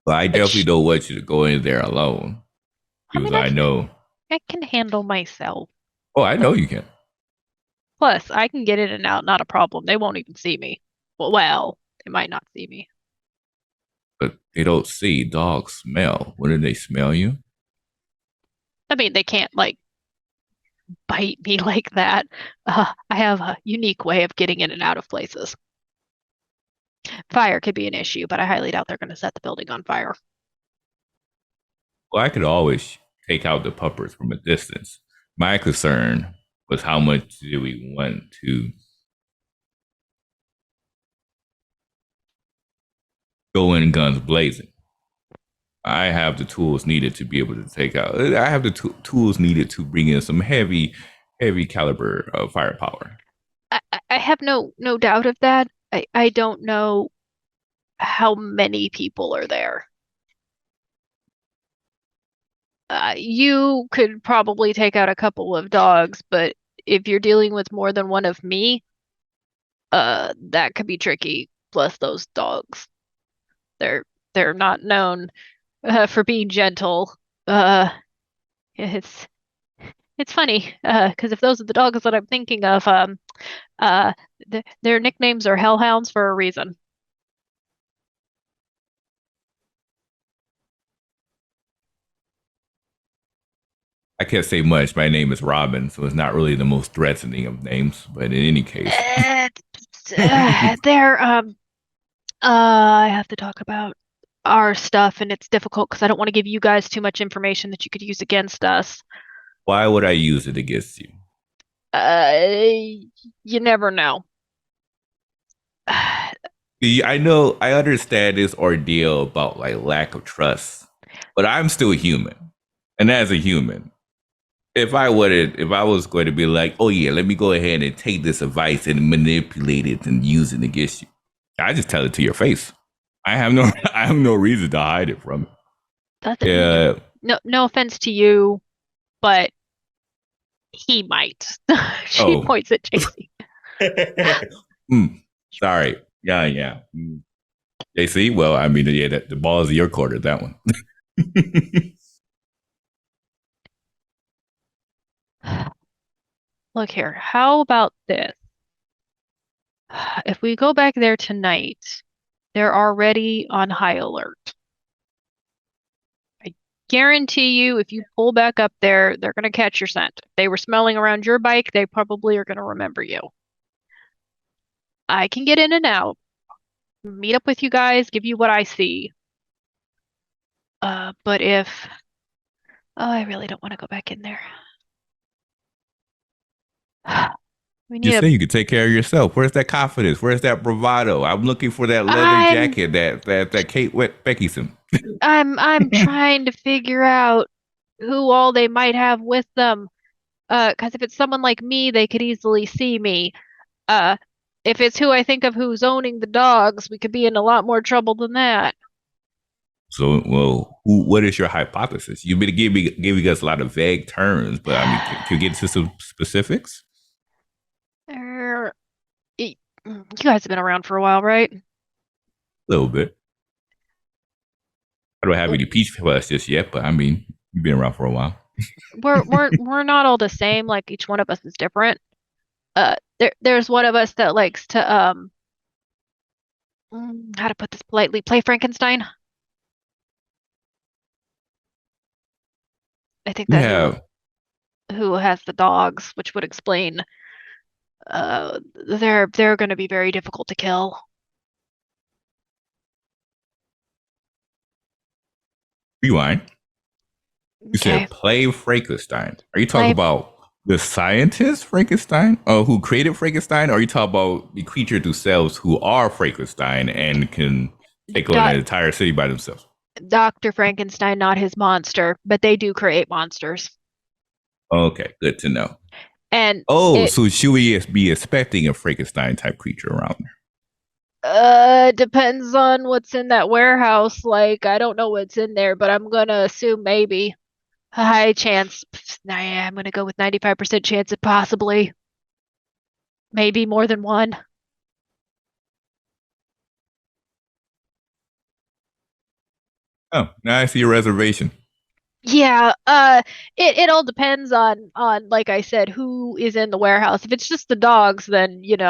But I definitely Which, don't want you to go in there alone I because mean, I know. I can handle myself. Oh, I know you can. Plus, I can get in and out, not a problem. They won't even see me. Well, they might not see me. But they don't see. Dogs smell. Wouldn't they smell you? I mean, they can't like bite me like that. I have a unique way of getting in and out of places. Fire could be an issue, but I highly doubt they're going to set the building on fire. Well, I could always take out the puppers from a distance. My concern was how much do we want to go in guns blazing. I have the tools needed to be able to take out. I have the tools needed to bring in some heavy caliber firepower. I have no doubt of that. I don't know how many people are there. You could probably take out a couple of dogs, but if you're dealing with more than one of me, that could be tricky. Plus those dogs, they're they're not known for being gentle. Uh, it's it's funny, because if those are the dogs that I'm thinking of, uh, their nicknames are hellhounds for a reason. I can't say much. My name is Robin, so it's not really the most threatening of names. But in any case, Uh, they're I have to talk about our stuff, and it's difficult because I don't want to give you guys too much information that you could use against us. why would I use it against you? You never know. See, I know, I understand this ordeal about like lack of trust, but I'm still human, and as a human, if I was going to be like, oh yeah, let me go ahead and take this advice and manipulate it and use it against you, I just tell it to your face. I have no, I have no reason to hide it from That's, you. Yeah. no offense to you, but he might. She Oh. points at JC. Sorry. Yeah. JC. Well, I mean, yeah, the ball is in your court at that one. Look here. How about this? If we go back there tonight, they're already on high alert. I guarantee you, if you pull back up there, they're going to catch your scent. If they were smelling around your bike, they probably are going to remember you. I can get in and out, meet up with you guys, give you what I see. But if, oh, I really don't want to go back in there. We You need a, say you could take care of yourself. Where's that confidence? Where's that bravado? I'm looking for that leather I'm, jacket that Kate Beckyson. I'm trying to figure out who all they might have with them. 'Cause if it's someone like me, they could easily see me. Uh, if it's who I think of who's owning the dogs, we could be in a lot more trouble than that. So, well, what is your hypothesis? You've been giving us a lot of vague terms, but I mean, can you get into some specifics? Er, you guys have been around for a while, right? A little bit. I don't have any peach fuzz just yet, but I mean, you've been around for a while. We're not all the same. Like each one of us is different. There's one of us that likes to how to put this politely, play Frankenstein. I think that Yeah. who has the dogs, which would explain they're going to be very difficult to kill. Rewind. You Okay. said play Frankenstein. Are you talking Play about the scientist Frankenstein? Who created Frankenstein? Or are you talking about the creatures themselves who are Frankenstein and can take on Do an entire city by themselves? Dr. Frankenstein, not his monster, but they do create monsters. Okay, good to know. And Oh, it so should we be expecting a Frankenstein type creature around there? depends on what's in that warehouse. Like, I don't know what's in there, but I'm gonna assume maybe. High chance. Nah, yeah, I'm gonna go with 95% chance of possibly. Maybe more than one. Oh, now I see a reservation. Yeah, it all depends on like I said, who is in the warehouse. If it's just the dogs, then they're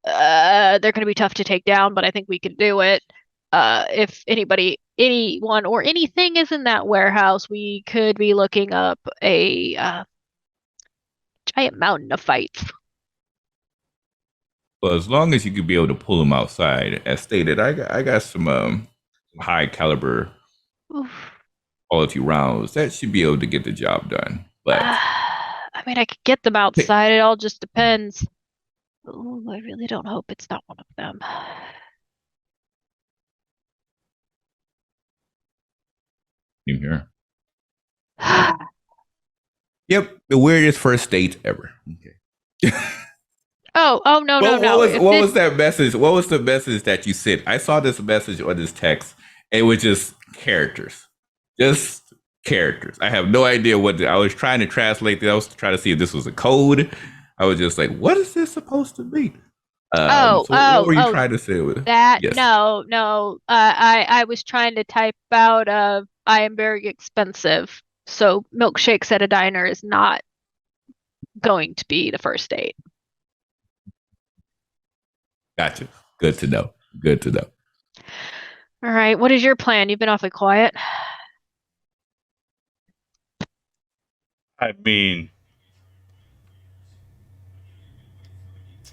gonna be tough to take down, but I think we can do it. If anyone or anything is in that warehouse, we could be looking up a giant mountain of fights. Well, as long as you could be able to pull them outside, as stated, I got some high caliber Oof. quality rounds, that should be able to get the job done. But I mean, I could get them outside. It all just depends. Ooh, I really don't hope it's not one of them. in here. Yep, the weirdest first date ever. Okay. Oh, no, no, Well, no. If what this, was that message? What was the message that you sent? I saw this message or this text. It was just characters, just characters. I have no idea I was trying to translate. I was trying to see if this was a code. I was just like, what is this supposed to be? oh, So what oh, were you oh, trying to say with it? that, Yes, no, no. I was trying to type out I am very expensive. So milkshakes at a diner is not going to be the first date. gotcha. Good to know. Good to know. All right, what is your plan? You've been awfully quiet. I mean,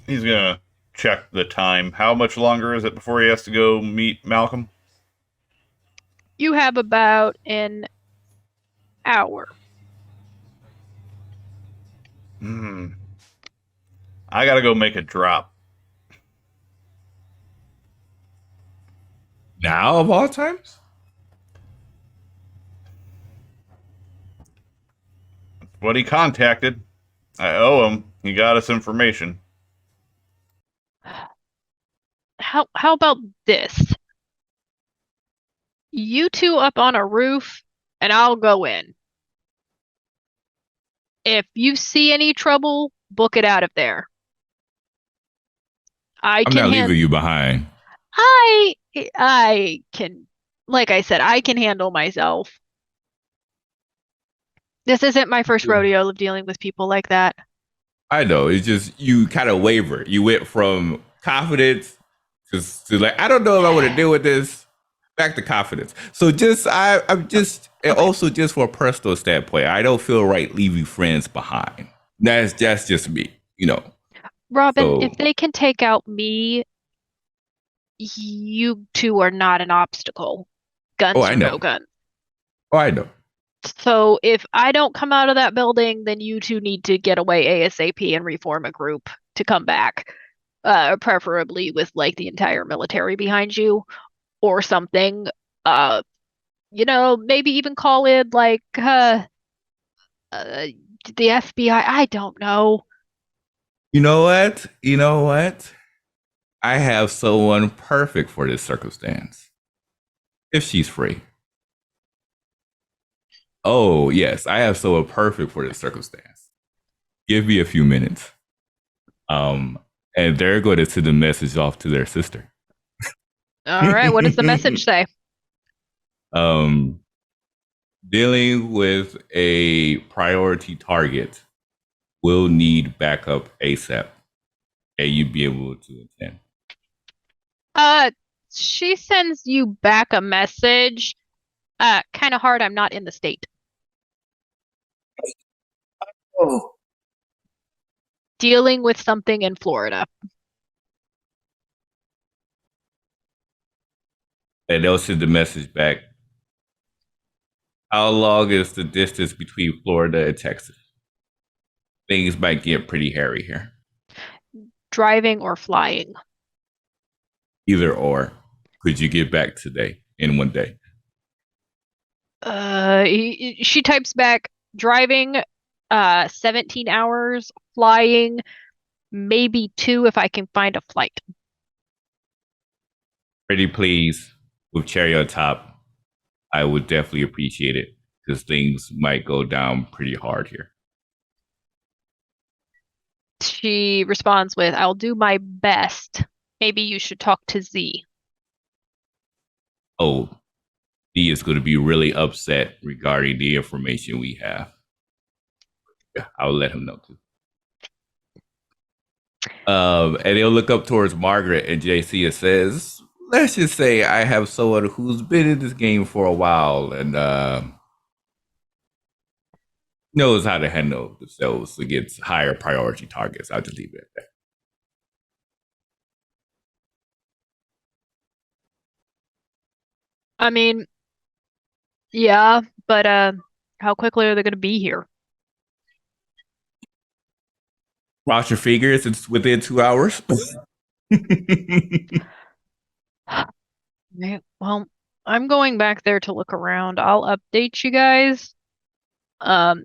he's gonna check the time. How much longer is it before he has to go meet Malcolm? You have about an hour. Hmm. I gotta go make a drop. Now of all times, What he contacted. I owe him. He got us information. How about this? You two up on a roof, and I'll go in. If you see any trouble, book it out of there. I I'm can not leaving hand you behind. I I can like I said, I can handle myself. This isn't my first rodeo of dealing with people like that. I know. It's just you kind of waver. You went from confidence to like, I don't know if I want to deal with this, back to confidence. So I'm just, and Okay. also just for a personal standpoint, I don't feel right leaving friends behind. That's just me, you know. Robin, if So, they can take out me, you two are not an obstacle. oh, Guns I or no know. guns. Oh, I know. So if I don't come out of that building, then you two need to get away ASAP and reform a group to come back. Preferably with like the entire military behind you or something. Uh, maybe even call in like uh the FBI. I don't know. You know what? You know what? I have someone perfect for this circumstance. If she's free. Oh, yes, I have someone perfect for this circumstance. Give me a few minutes. Um, and they're going to send a message off to their sister. All right, what does the message say? um, Dealing with a priority target will need backup ASAP, and you'd be able to attend. Uh, she sends you back a message. Kind of hard. I'm not in the state. Oh. Dealing with something in Florida. And they'll send the message back. How long is the distance between Florida and Texas? Things might get pretty hairy here. Driving or flying. Either or. Could you get back today in one day? She types back driving, 17 hours, flying, maybe 2 if I can find a flight. Pretty please, with cherry on top, I would definitely appreciate it because things might go down pretty hard here. She responds with, I'll do my best. Maybe you should talk to Z. Oh, he is going to be really upset regarding the information we have. Yeah, I'll let him know too. And he'll look up towards Margaret and JC and says, let's just say I have someone who's been in this game for a while and knows how to handle themselves against higher priority targets. I'll just leave it at that. I mean, Yeah, but how quickly are they going to be here? Cross your fingers, it's within 2 hours. Okay, well, I'm going back there to look around. I'll update you guys. Um,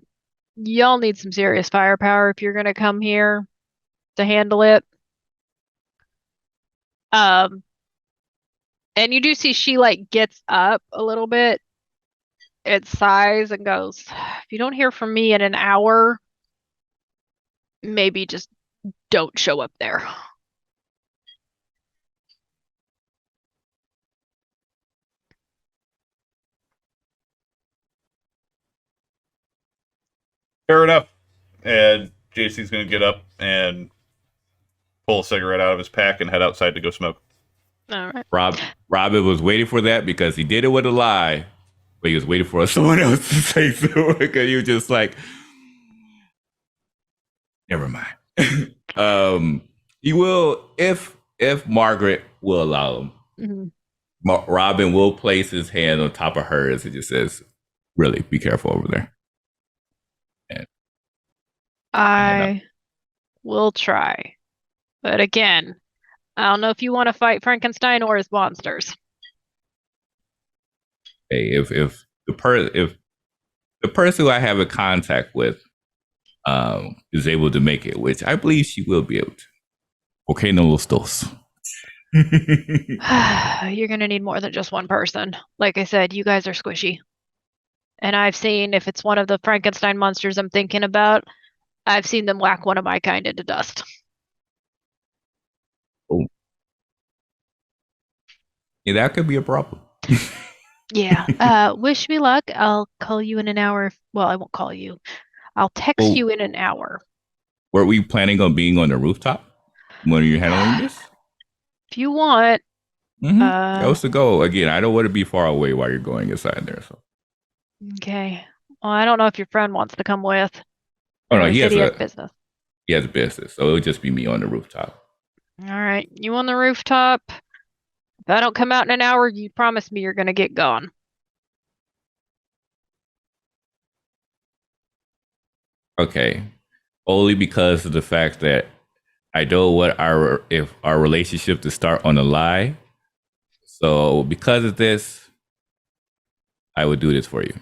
y'all need some serious firepower if you're gonna come here to handle it. Um, and you do see she like gets up a little bit, it sighs and goes, if you don't hear from me in an hour, maybe just don't show up there. Fair enough. And JC's going to get up and pull a cigarette out of his pack and head outside to go smoke. All right. Robin was waiting for that because he did it with a lie, but he was waiting for someone else to say so because he was just like, never mind. He will if Margaret will allow him. Robin will place his hand on top of hers and just says, "Really, be careful over there." And I will try. But again, I don't know if you want to fight Frankenstein or his monsters. hey, if the person who I have a contact with is able to make it, which I believe she will be able to. Okay, no los dos. You're gonna need more than just one person. Like I said, you guys are squishy. And I've seen, if it's one of the Frankenstein monsters I'm thinking about, I've seen them whack one of my kind into dust. Oh. Yeah, that could be a problem. Yeah. Wish me luck. I'll call you in an hour. Well, I won't call you. I'll text you in an hour. Were we planning on being on the rooftop when you're handling this? If you want. That was the goal. Again, I don't want to be far away while you're going inside there. So. Okay. Well, I don't know if your friend wants to come with. Oh no, he has business. He has business, so it'll just be me on the rooftop. All right, you on the rooftop. If I don't come out in an hour, you promise me you're gonna get gone. Okay, only because of the fact that I don't want our relationship to start on a lie. So because of this, I would do this for you.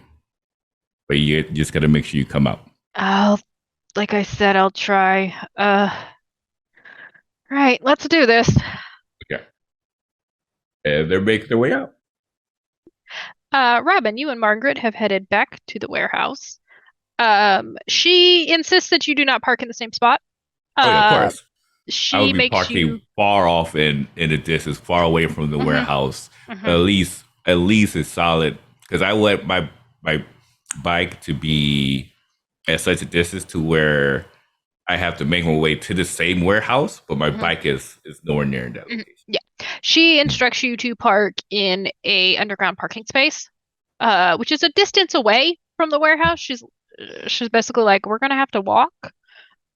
But you just gotta make sure you come out. Like I said, I'll try. Right, let's do this. Okay. And they're making their way out. Robin, you and Margaret have headed back to the warehouse. She insists that you do not park in the same spot. Yeah, of course. I would She be makes parking you far off in the distance, far away from the warehouse. At least it's solid because I want my bike to be at such a distance to where I have to make my way to the same warehouse, but my bike is nowhere near that location. Yeah. She instructs you to park in a underground parking space, which is a distance away from the warehouse. She's basically like, we're gonna have to walk.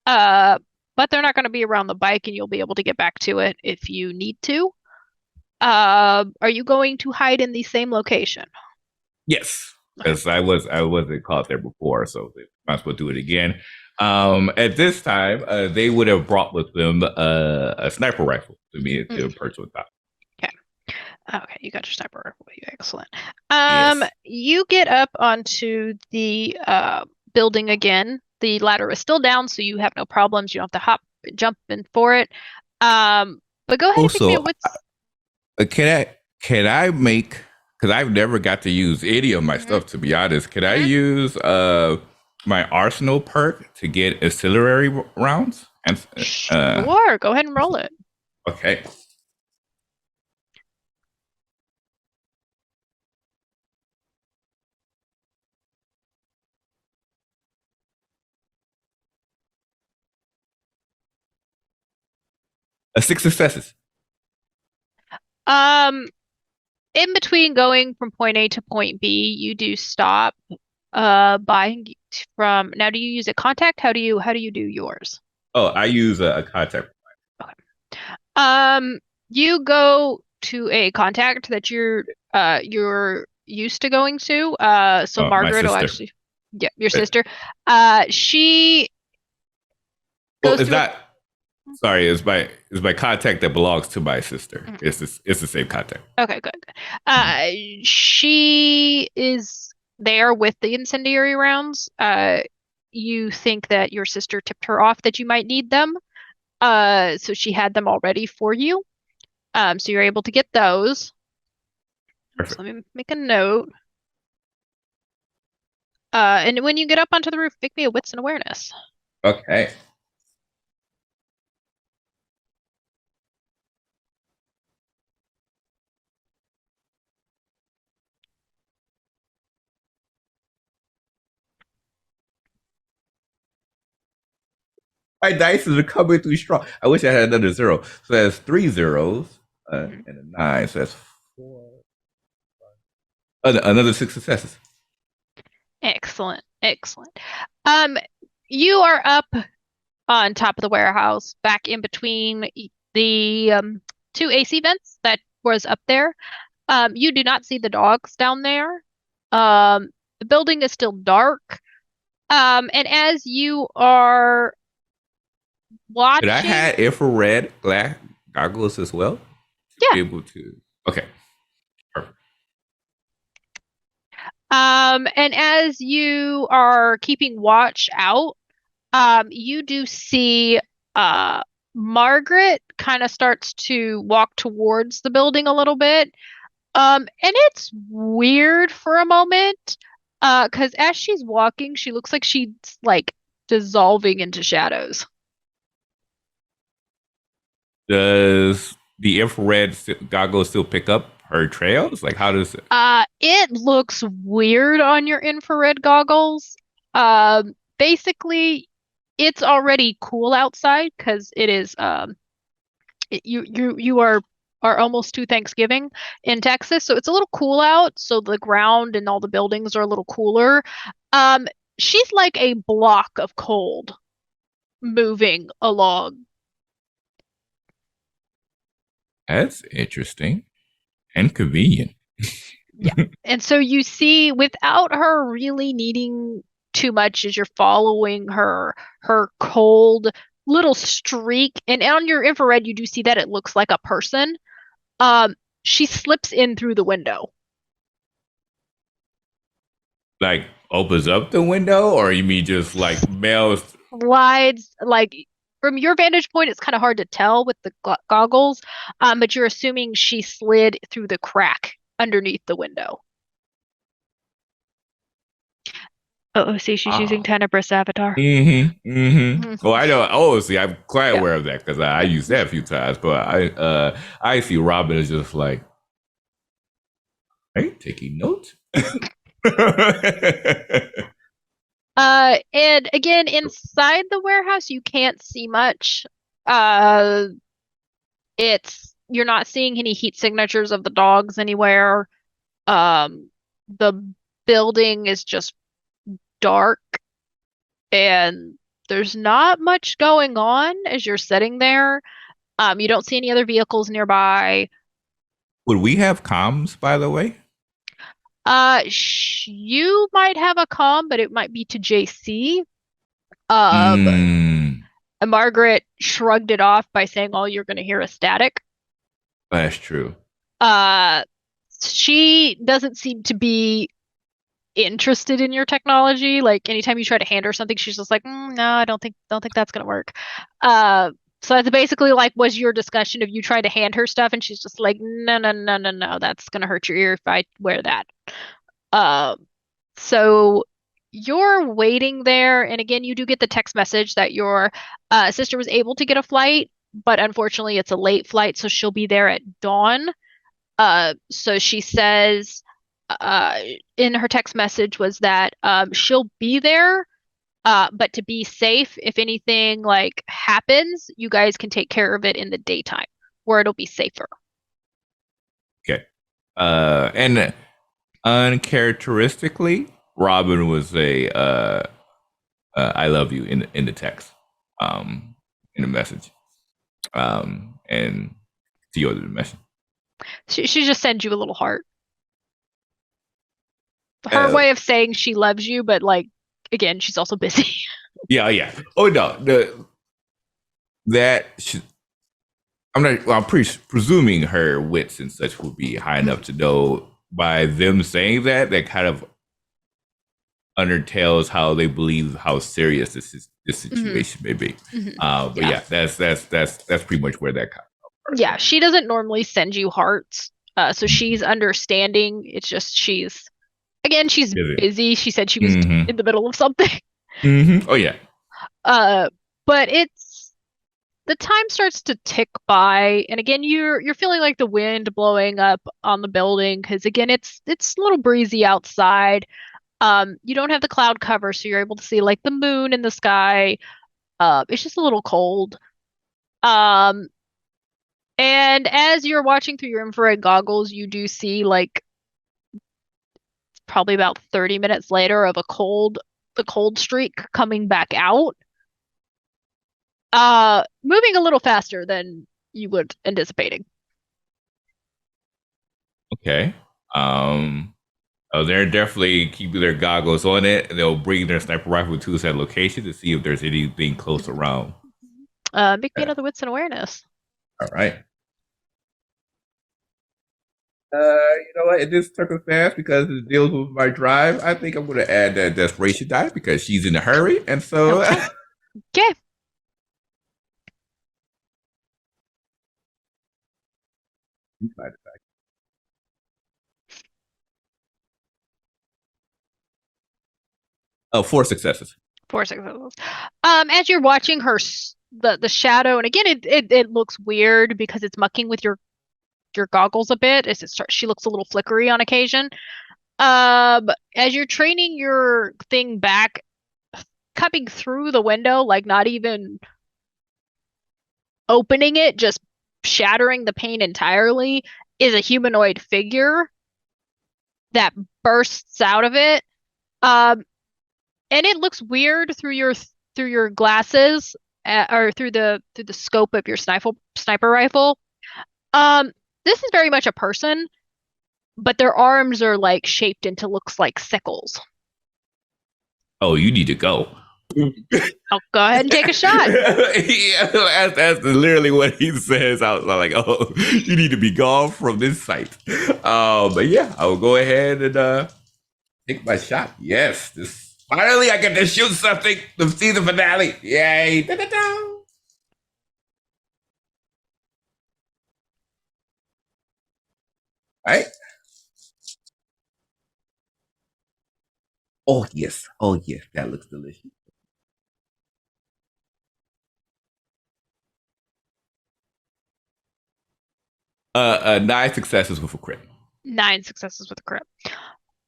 But they're not gonna be around the bike and you'll be able to get back to it if you need to. Are you going to hide in the same location? Yes. Because I wasn't caught there before, so they might as well do it again. At this time, they would have brought with them a sniper rifle to me to perch on top. Okay, you got your sniper rifle. Excellent. Yes. You get up onto the building again. The ladder is still down, so you have no problems. You don't have to jump in for it. But go ahead and pick me a wits. Can I make? Because I've never got to use any of my stuff, to be honest. Can I use my arsenal perk to get artillery rounds? And sure, go ahead and roll it. Okay. Six successes. In between going from point A to point B, you do stop buying from. Now, do you use a contact? How do you do yours? Oh, I use a contact. Okay. You go to a contact that you're used to going to. So My Margaret will sister. actually, yeah, your Uh, sister. She Well, goes it's through not. Sorry, it's my contact that belongs to my sister. Mhm. It's the same contact. Okay, good. She is there with the incendiary rounds. You think that your sister tipped her off that you might need them. So she had them all ready for you. So you're able to get those. So Perfect. let me make a note. And when you get up onto the roof, make me a wits and awareness. Okay. My dice are coming through strong. I wish I had another zero. So that's 3 zeros Mhm. and a 9. So that's 4. Another 6 successes. Excellent, excellent. Um, you are up on top of the warehouse, back in between the two AC vents that was up there. You do not see the dogs down there. The building is still dark. And as you are But I watching, had infrared glass goggles as well to yeah. be able to. Okay. Perfect. And as you are keeping watch out, you do see uh Margaret kind of starts to walk towards the building a little bit. And it's weird for a moment, 'cause as she's walking, she looks like she's like dissolving into shadows. Does the infrared goggles still pick up her trails? Like, how does it? It looks weird on your infrared goggles. Basically, it's already cool outside because it is you are almost to Thanksgiving in Texas, so it's a little cool out, so the ground and all the buildings are a little cooler. Um, she's like a block of cold moving along. That's interesting and convenient. Yeah. And so you see, without her really needing too much, as you're following her cold little streak, and on your infrared, you do see that it looks like a person. Um, she slips in through the window. Like, opens up the window, or you mean just like mails? Slides like from your vantage point, it's kind of hard to tell with the goggles, but you're assuming she slid through the crack underneath the window. Oh, see, she's using Ah. Tenebrous Avatar. Oh, I know. Oh, see, I'm quite Yeah, aware of that because I yeah. used that a few times. But I see Robin is just like, hey, taking notes. And again, inside the warehouse, you can't see much. Uh, it's you're not seeing any heat signatures of the dogs anywhere. The building is just dark, and there's not much going on as you're sitting there. You don't see any other vehicles nearby. Would we have comms, by the way? You might have a comm, but it might be to JC. Um, Mm, Margaret shrugged it off by saying, "Oh, you're going to hear a static." that's true. Uh, she doesn't seem to be interested in your technology. Like anytime you try to hand her something, she's just like, "No, I don't think that's gonna work." Uh, so that's basically like was your discussion of you trying to hand her stuff, and she's just like, "No, no, no, no, no, that's gonna hurt your ear if I wear that." Um, so you're waiting there, and again, you do get the text message that your sister was able to get a flight, but unfortunately, it's a late flight, so she'll be there at dawn. So she says uh, in her text message was that she'll be there, but to be safe, if anything like happens, you guys can take care of it in the daytime where it'll be safer. Okay. And uncharacteristically, Robin was a "I love you" in the text, um, in the message, and to you the message. She just sends you a little heart. her way of saying she loves you, but like again, she's also busy. Yeah. Oh no, that should, I'm not. Well, I'm presuming her wits and such will be high enough to know by them saying that kind of undertells how they believe how serious this situation may be. But yeah, that's pretty much where that comes from. Yeah, she doesn't normally send you hearts, so she's understanding. It's just she's busy. She said she was in the middle of something. Oh yeah. But the time starts to tick by, and again you're feeling like the wind blowing up on the building because again it's a little breezy outside. You don't have the cloud cover, so you're able to see like the moon in the sky. It's just a little cold. Um, and as you're watching through your infrared goggles, you do see like probably about 30 minutes later of the cold streak coming back out. Moving a little faster than you would anticipating. Okay. Oh, they're definitely keeping their goggles on it, and they'll bring their sniper rifle to that location to see if there's anything close around. Make me another wits and awareness. All right. You know what? In this circumstance, because it deals with my drive, I think I'm going to add that desperation die because she's in a hurry, and so. Okay. Oh, 4 successes. 4 successes. As you're watching her, the shadow, and again, it looks weird because it's mucking with your goggles a bit. She looks a little flickery on occasion. As you're training your thing back, coming through the window, like not even opening it, just shattering the pane entirely, is a humanoid figure that bursts out of it. And it looks weird through your glasses, or through the scope of your sniper rifle. This is very much a person, but their arms are like shaped into looks like sickles. Oh, you need to go. I'll go ahead and take a shot. Yeah, that's literally what he says. I was like, oh, you need to be gone from this site. But yeah, I will go ahead and take my shot. Yes, finally I get to shoot something to see the finale. Yay! Da-da-da. Right? Oh yes, that looks delicious. 9 successes with a crit. 9 successes with a crit.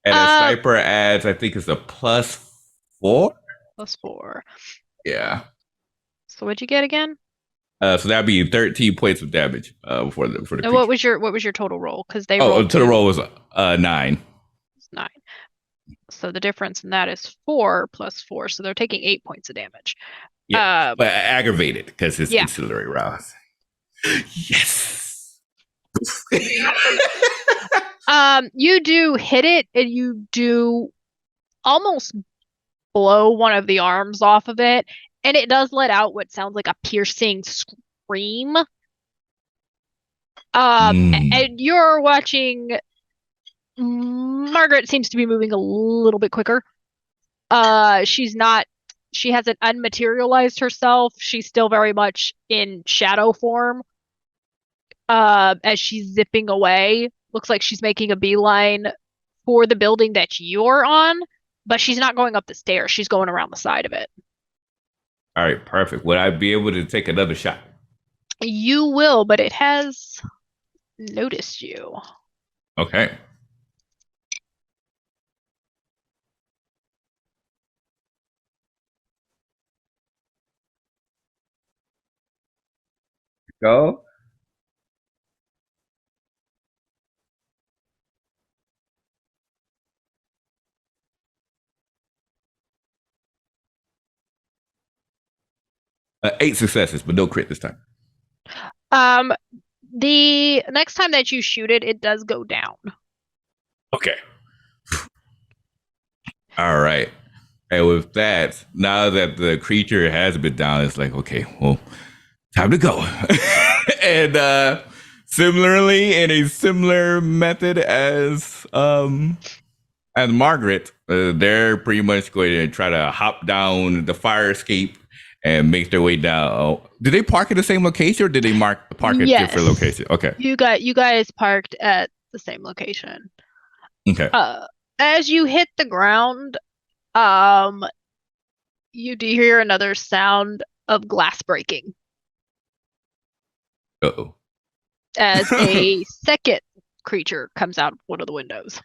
And a sniper adds, I think it's a +4. +4. Yeah. So what'd you get again? So that'd be 13 points of damage for the. No, what was your total roll? Because they rolled total roll was 9. It's 9. So the difference in that is 4 + 4, so they're taking 8 points of damage. Yeah, but aggravated because it's ancillary rounds. Yes. You do hit it, and you do almost blow one of the arms off of it, and it does let out what sounds like a piercing scream. And you're watching. Margaret seems to be moving a little bit quicker. She hasn't unmaterialized herself. She's still very much in shadow form. As she's zipping away, looks like she's making a beeline for the building that you're on, but she's not going up the stairs. She's going around the side of it. All right, perfect. Would I be able to take another shot? You will, but it has noticed you. Okay. Go. Eight successes, but no crit this time. The next time that you shoot it, it does go down. Okay. All right. And with that, now that the creature has been down, it's like, okay, well, time to go. And similarly, in a similar method as Margaret, they're pretty much going to try to hop down the fire escape and make their way down. Oh, did they park at the same location or did they park at different Yes. locations? Okay. You guys parked at the same location. Okay. As you hit the ground, um, you do hear another sound of glass breaking Uh-oh. as a second creature comes out of one of the windows.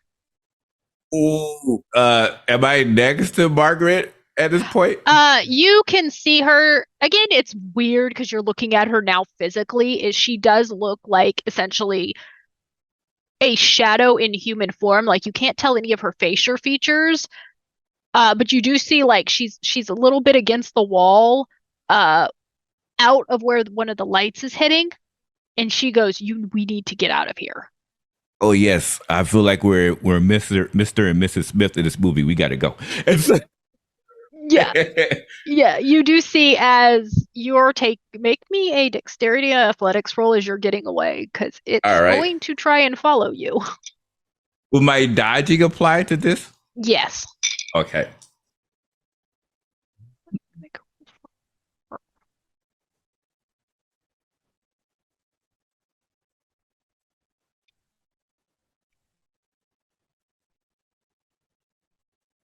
Ooh. Am I next to Margaret at this point? You can see her again. It's weird because you're looking at her now physically. Is she does look like essentially a shadow in human form. Like you can't tell any of her facial features. But you do see like she's a little bit against the wall, out of where one of the lights is hitting, and she goes, we need to get out of here." Oh yes, I feel like we're Mister and Mrs. Smith in this movie. We got to go. Yeah. Yeah, you do see as you're make me a dexterity athletics roll as you're getting away, because it's All right. going to try and follow you. Will my dodging apply to this? Yes. Okay.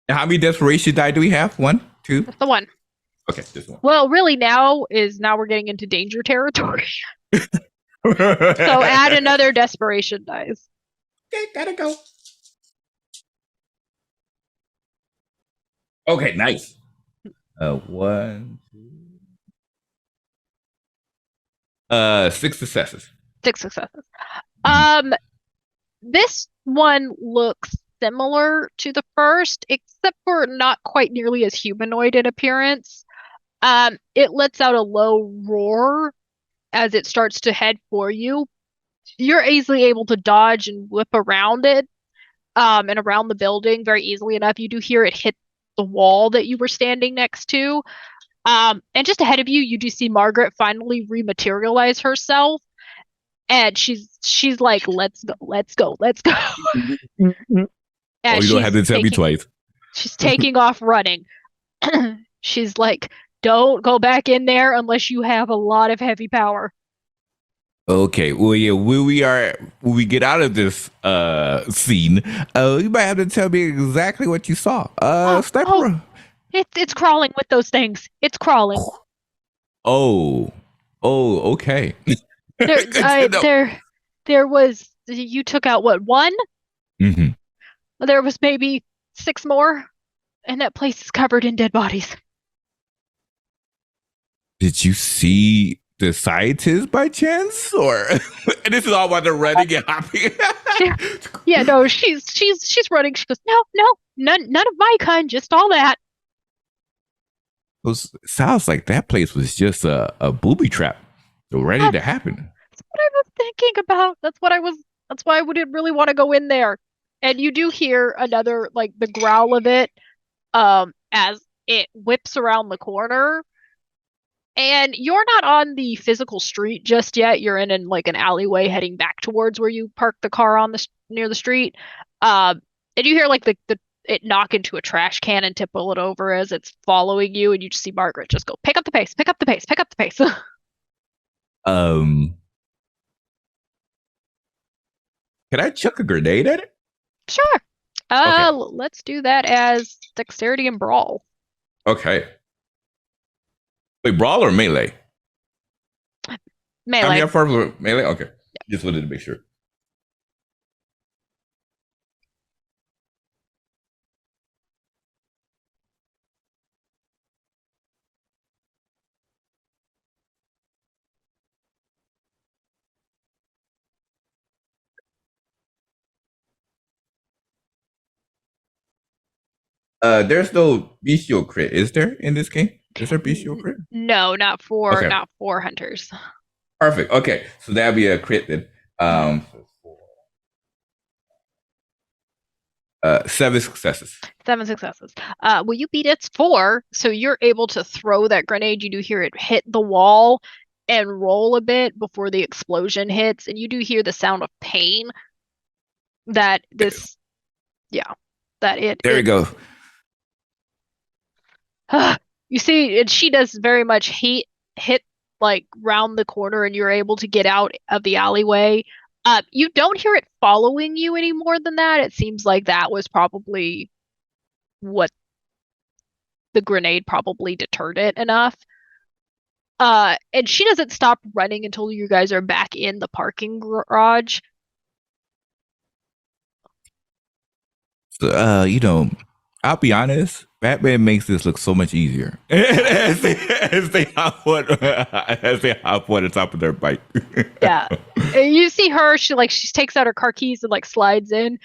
And how many desperation die do we have? 1, 2. That's the one. Okay, just one. Well, really now we're getting into danger territory. So add another desperation dice. Okay, gotta go. Okay, nice. 1, 2. 6 successes. 6 successes. This one looks similar to the first, except for not quite nearly as humanoid in appearance. It lets out a low roar as it starts to head for you. You're easily able to dodge and whip around it, and around the building very easily enough. You do hear it hit the wall that you were standing next to. And just ahead of you, you do see Margaret finally rematerialize herself, and she's like, "Let's go, let's go, let's go." Oh, you don't have to tell me twice. She's taking off running. She's like, "Don't go back in there unless you have a lot of heavy power." Okay, well, yeah, when we get out of this scene, you might have to tell me exactly what you saw. Sniper. It's crawling with those things. It's crawling. Oh, okay. There was, you took out what, one? Mm-hmm. There was maybe 6 more, and that place is covered in dead bodies. Did you see the scientist by chance, or and this is all about the running and hopping? Yeah, no, she's running. She goes, no, none of my kind, just all that. Sounds like that place was just a booby trap, ready to happen. That's what I was thinking about. That's why I wouldn't really want to go in there. And you do hear another, like, the growl of it, as it whips around the corner. And you're not on the physical street just yet. You're in like an alleyway heading back towards where you parked the car on near the street. And you hear like the it knock into a trash can and tipple it over as it's following you, and you just see Margaret just go, "Pick up the pace, pick up the pace, pick up the pace." Can I chuck a grenade at it? Sure. Okay. Let's do that as dexterity and brawl. Okay. Wait, brawl or melee? Melee. How many are for melee? Okay. Yeah. Just wanted to make sure. There's no bestial crit, is there, in this game? Is there bestial crit? No, not for hunters. Perfect. Okay, so that'd be a crit then. 7 successes. 7 successes. Well, you beat its 4, so you're able to throw that grenade. You do hear it hit the wall and roll a bit before the explosion hits, and you do hear the sound of pain that this, yeah, that There we it go. you see, she does very much hit like round the corner, and you're able to get out of the alleyway. You don't hear it following you any more than that. It seems like that was probably what the grenade probably deterred it enough. And she doesn't stop running until you guys are back in the parking garage. So, I'll be honest. Batman makes this look so much easier as they hop on the top of their bike. Yeah. You see her, she takes out her car keys and like slides in.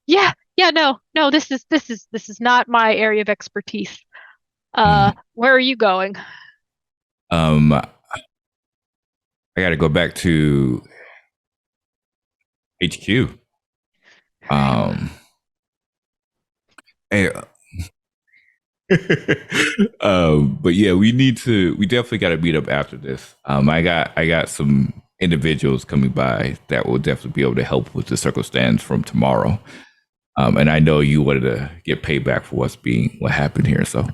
Yeah, yeah, no, this is not my area of expertise. Where are you going? I got to go back to HQ. Hey, but yeah, we definitely got to meet up after this. I got some individuals coming by that will definitely be able to help with the circumstance from tomorrow. And I know you wanted to get payback for what happened here. So,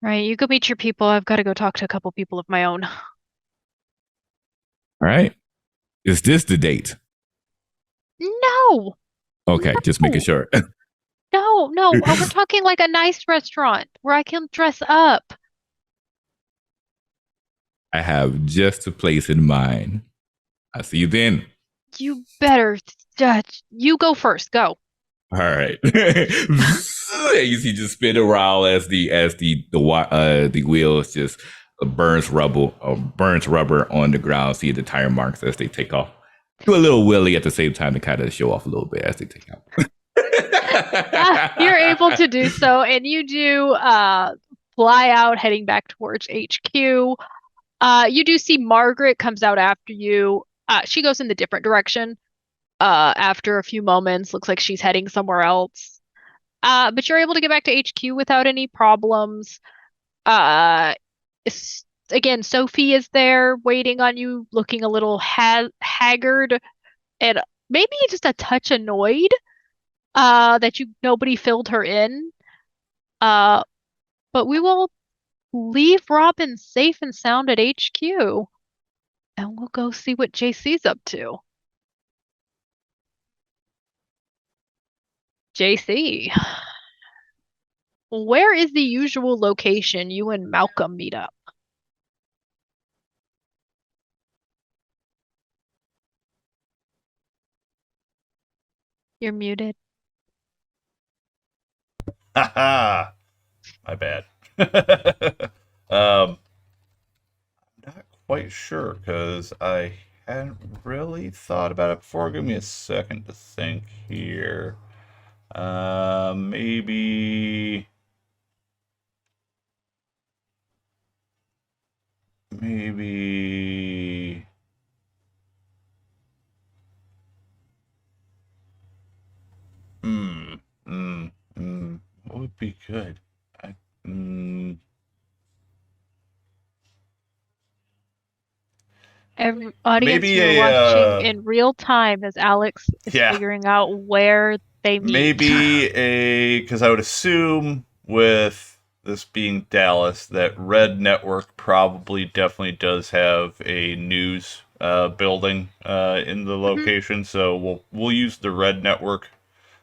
Right, you go meet your people. I've got to go talk to a couple people of my own. all right, is this the date? No, Okay, just making no, sure. no. We're talking like a nice restaurant where I can dress up. I have just a place in mind. I'll see you then. You better, you go first. Go. All right. You see, just spin around as the wheels just burns rubber on the ground. See the tire marks as they take off. Do a little wheelie at the same time to kind of show off a little bit as they take out. You're able to do so, and you do fly out, heading back towards HQ. You do see Margaret comes out after you. She goes in the different direction. After a few moments, looks like she's heading somewhere else. But you're able to get back to HQ without any problems. Uh, Again, Sophie is there waiting on you, looking a little haggard and maybe just a touch annoyed that nobody filled her in. Uh, but we will leave Robin safe and sound at HQ, and we'll go see what JC's up to. JC, where is the usual location you and Malcolm meet up? You're muted. Haha, my bad. Not quite sure because I hadn't really thought about it before. Give me a second to think here. Maybe, maybe. Hmm. What would be good? I, mm, Every audience, maybe you're a watching in real time as Alex is yeah. figuring out where they meet. Maybe because I would assume with this being Dallas that Red Network probably definitely does have a news building in the Hmm. location, so we'll use the Red Network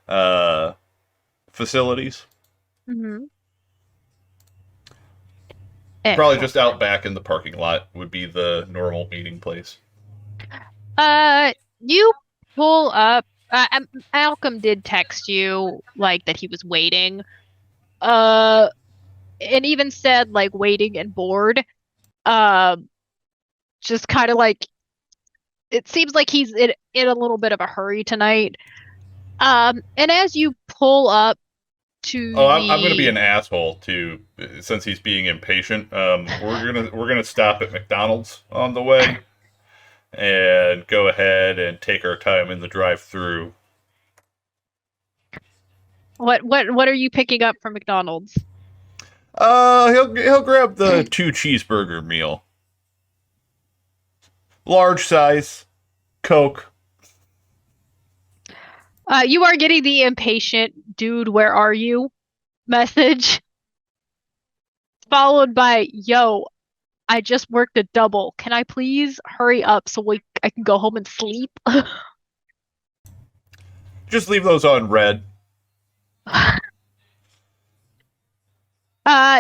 uh, facilities. Hmm. Probably Excellent. just out back in the parking lot would be the normal meeting place. Uh, you pull up. Malcolm did text you like that he was waiting. Uh, and even said like waiting and bored. Um, just kind of like it seems like he's in a little bit of a hurry tonight. And as you pull up Oh, to I'm gonna be the an asshole too, since he's being impatient. We're gonna stop at McDonald's on the way and go ahead and take our time in the drive-through. What are you picking up from McDonald's? He'll grab the 2 cheeseburger meal, large size, Coke. You are getting the impatient dude, where are you message, followed by, yo, I just worked a double. Can I please hurry up so I can go home and sleep? Just leave those on red.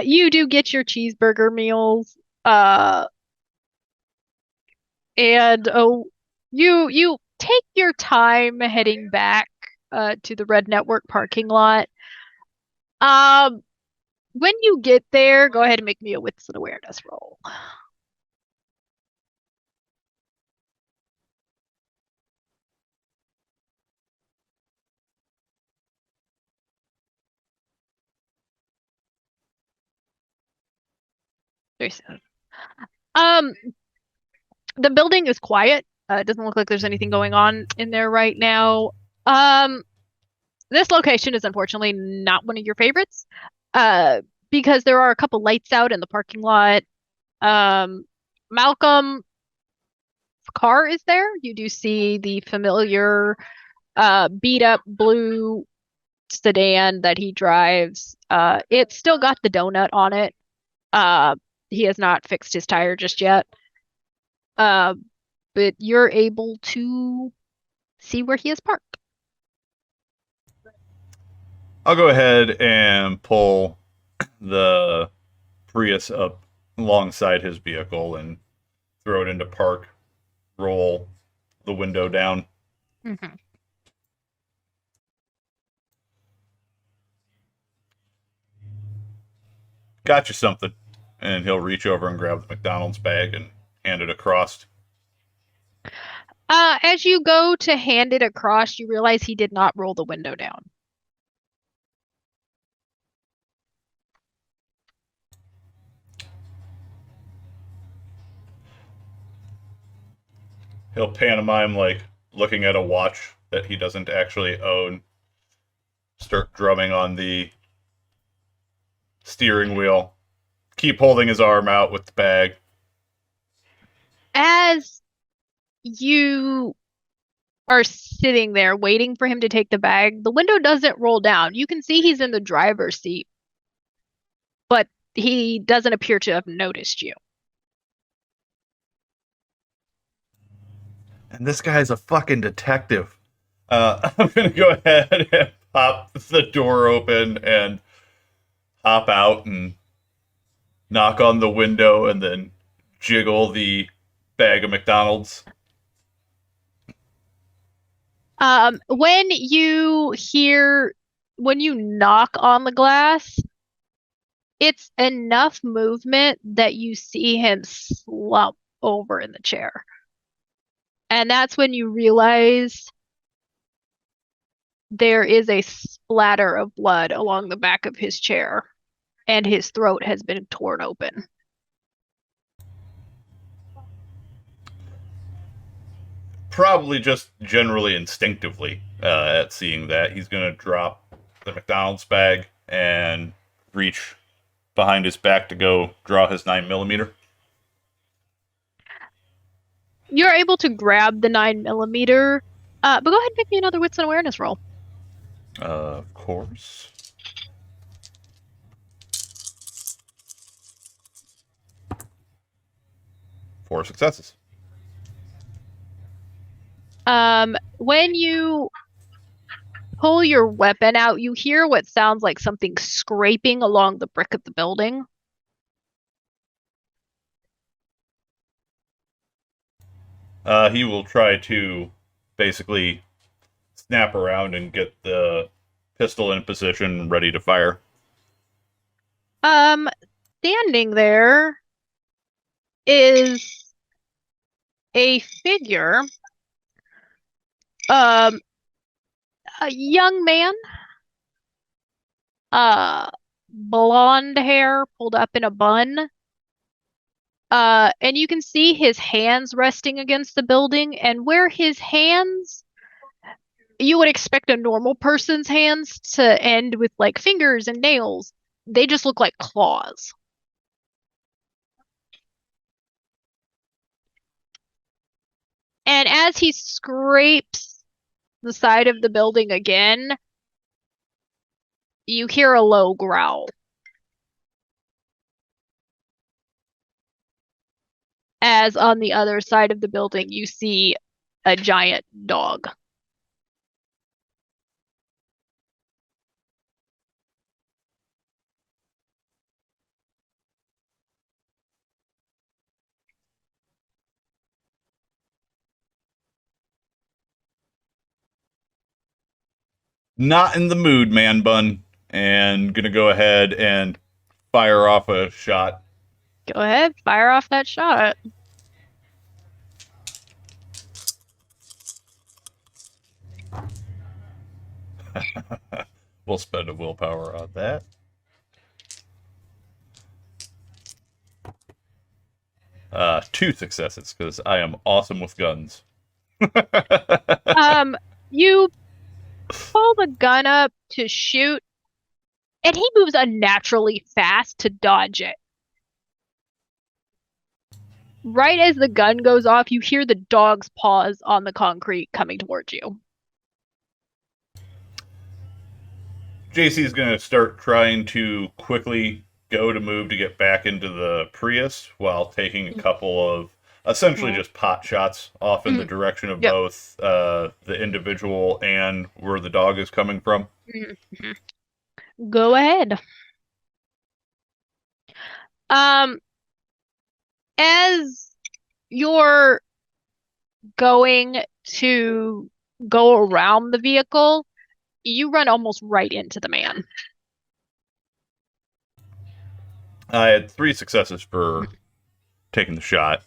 You do get your cheeseburger meals. Uh, and oh, you take your time heading back to the Red Network parking lot. Um, when you get there, go ahead and make me a wits and awareness roll. There's- Um, the building is quiet. It doesn't look like there's anything going on in there right now. Um, this location is unfortunately not one of your favorites, uh, because there are a couple lights out in the parking lot. Malcolm's car is there. You do see the familiar, beat up blue sedan that he drives. It's still got the donut on it. Uh, he has not fixed his tire just yet. Uh, but you're able to see where he is parked. I'll go ahead and pull the Prius up alongside his vehicle and throw it into park. Roll the window down. Mhm. Got you something. And he'll reach over and grab the McDonald's bag and hand it across. As you go to hand it across, you realize he did not roll the window down. He'll pantomime like looking at a watch that he doesn't actually own. Start drumming on the steering wheel. Keep holding his arm out with the bag. As you are sitting there waiting for him to take the bag, the window doesn't roll down. You can see he's in the driver's seat, but he doesn't appear to have noticed you. And this guy's a fucking detective. I'm gonna go ahead and pop the door open and hop out and knock on the window and then jiggle the bag of McDonald's. When you hear, when you knock on the glass, it's enough movement that you see him slump over in the chair. And that's when you realize there is a splatter of blood along the back of his chair, and his throat has been torn open. Probably just generally instinctively at seeing that, he's gonna drop the McDonald's bag and reach behind his back to go draw his 9mm. You're able to grab the 9mm, but go ahead and make me another wits and awareness roll. Of course. Four successes. When you pull your weapon out, you hear what sounds like something scraping along the brick of the building. He will try to basically snap around and get the pistol in position, ready to fire. Um, Standing there is a figure, um, a young man, uh, blonde hair pulled up in a bun. And you can see his hands resting against the building, and where his hands You would expect a normal person's hands to end with like fingers and nails. They just look like claws. And as he scrapes the side of the building again, you hear a low growl. As on the other side of the building, you see a giant dog. Not in the mood, man bun, and gonna go ahead and fire off a shot. Go ahead, fire off that shot. We'll spend a willpower on that. Two successes because I am awesome with guns. You pull the gun up to shoot, and he moves unnaturally fast to dodge it. Right as the gun goes off, you hear the dog's paws on the concrete coming towards you. JC is going to start trying to quickly go to move to get back into the Prius while taking a couple of essentially just pot shots off in the direction of Yep. both the individual and where the dog is coming from. Go ahead. As you're going to go around the vehicle, you run almost right into the man. I had 3 successes for taking the shot.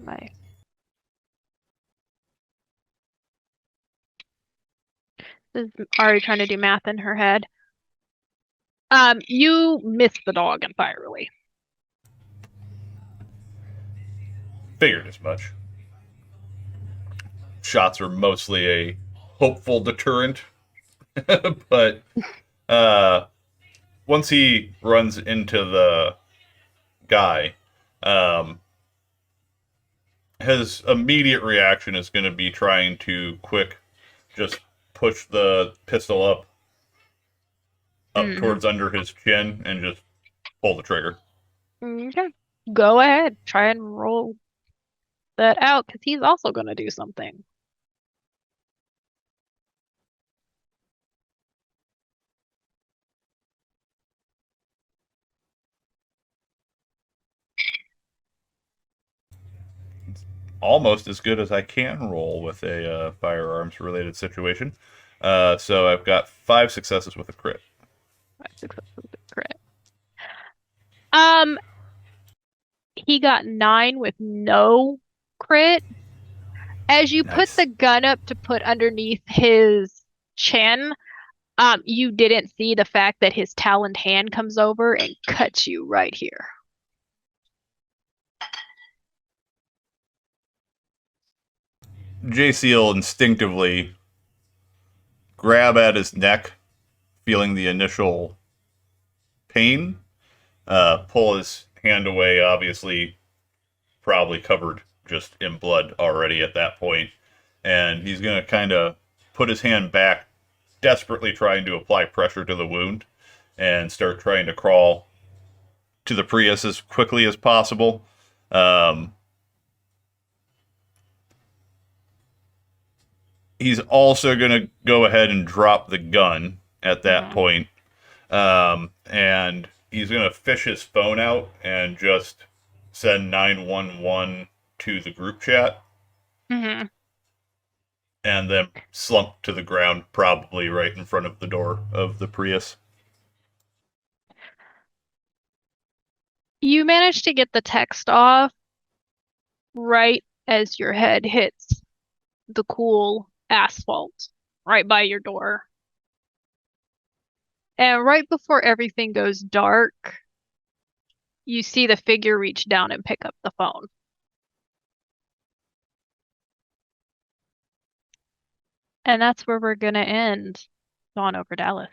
My This is Ari trying to do math in her head. You miss the dog entirely. Figured as much. Shots are mostly a hopeful deterrent, but once he runs into the guy, his immediate reaction is going to be trying to just push the pistol up towards under his chin and just pull the trigger. Okay. Go ahead. Try and roll that out because he's also going to do something. Almost as good as I can roll with a firearms related situation. So I've got 5 successes with a crit. 5 successes with a crit. He got 9 with no crit. As you put Nice. the gun up to put underneath his chin, you didn't see the fact that his taloned hand comes over and cuts you right here. JC will instinctively grab at his neck, feeling the initial pain, pull his hand away, obviously, probably covered just in blood already at that point, and he's going to kind of put his hand back, desperately trying to apply pressure to the wound, and start trying to crawl to the Prius as quickly as possible. He's also going to go ahead and drop the gun at that point. And he's going to fish his phone out and just send 911 to the group chat. And then slump to the ground, probably right in front of the door of the Prius. You manage to get the text off right as your head hits the cool asphalt right by your door. And right before everything goes dark, you see the figure reach down and pick up the phone. And that's where we're gonna end Dawn over Dallas.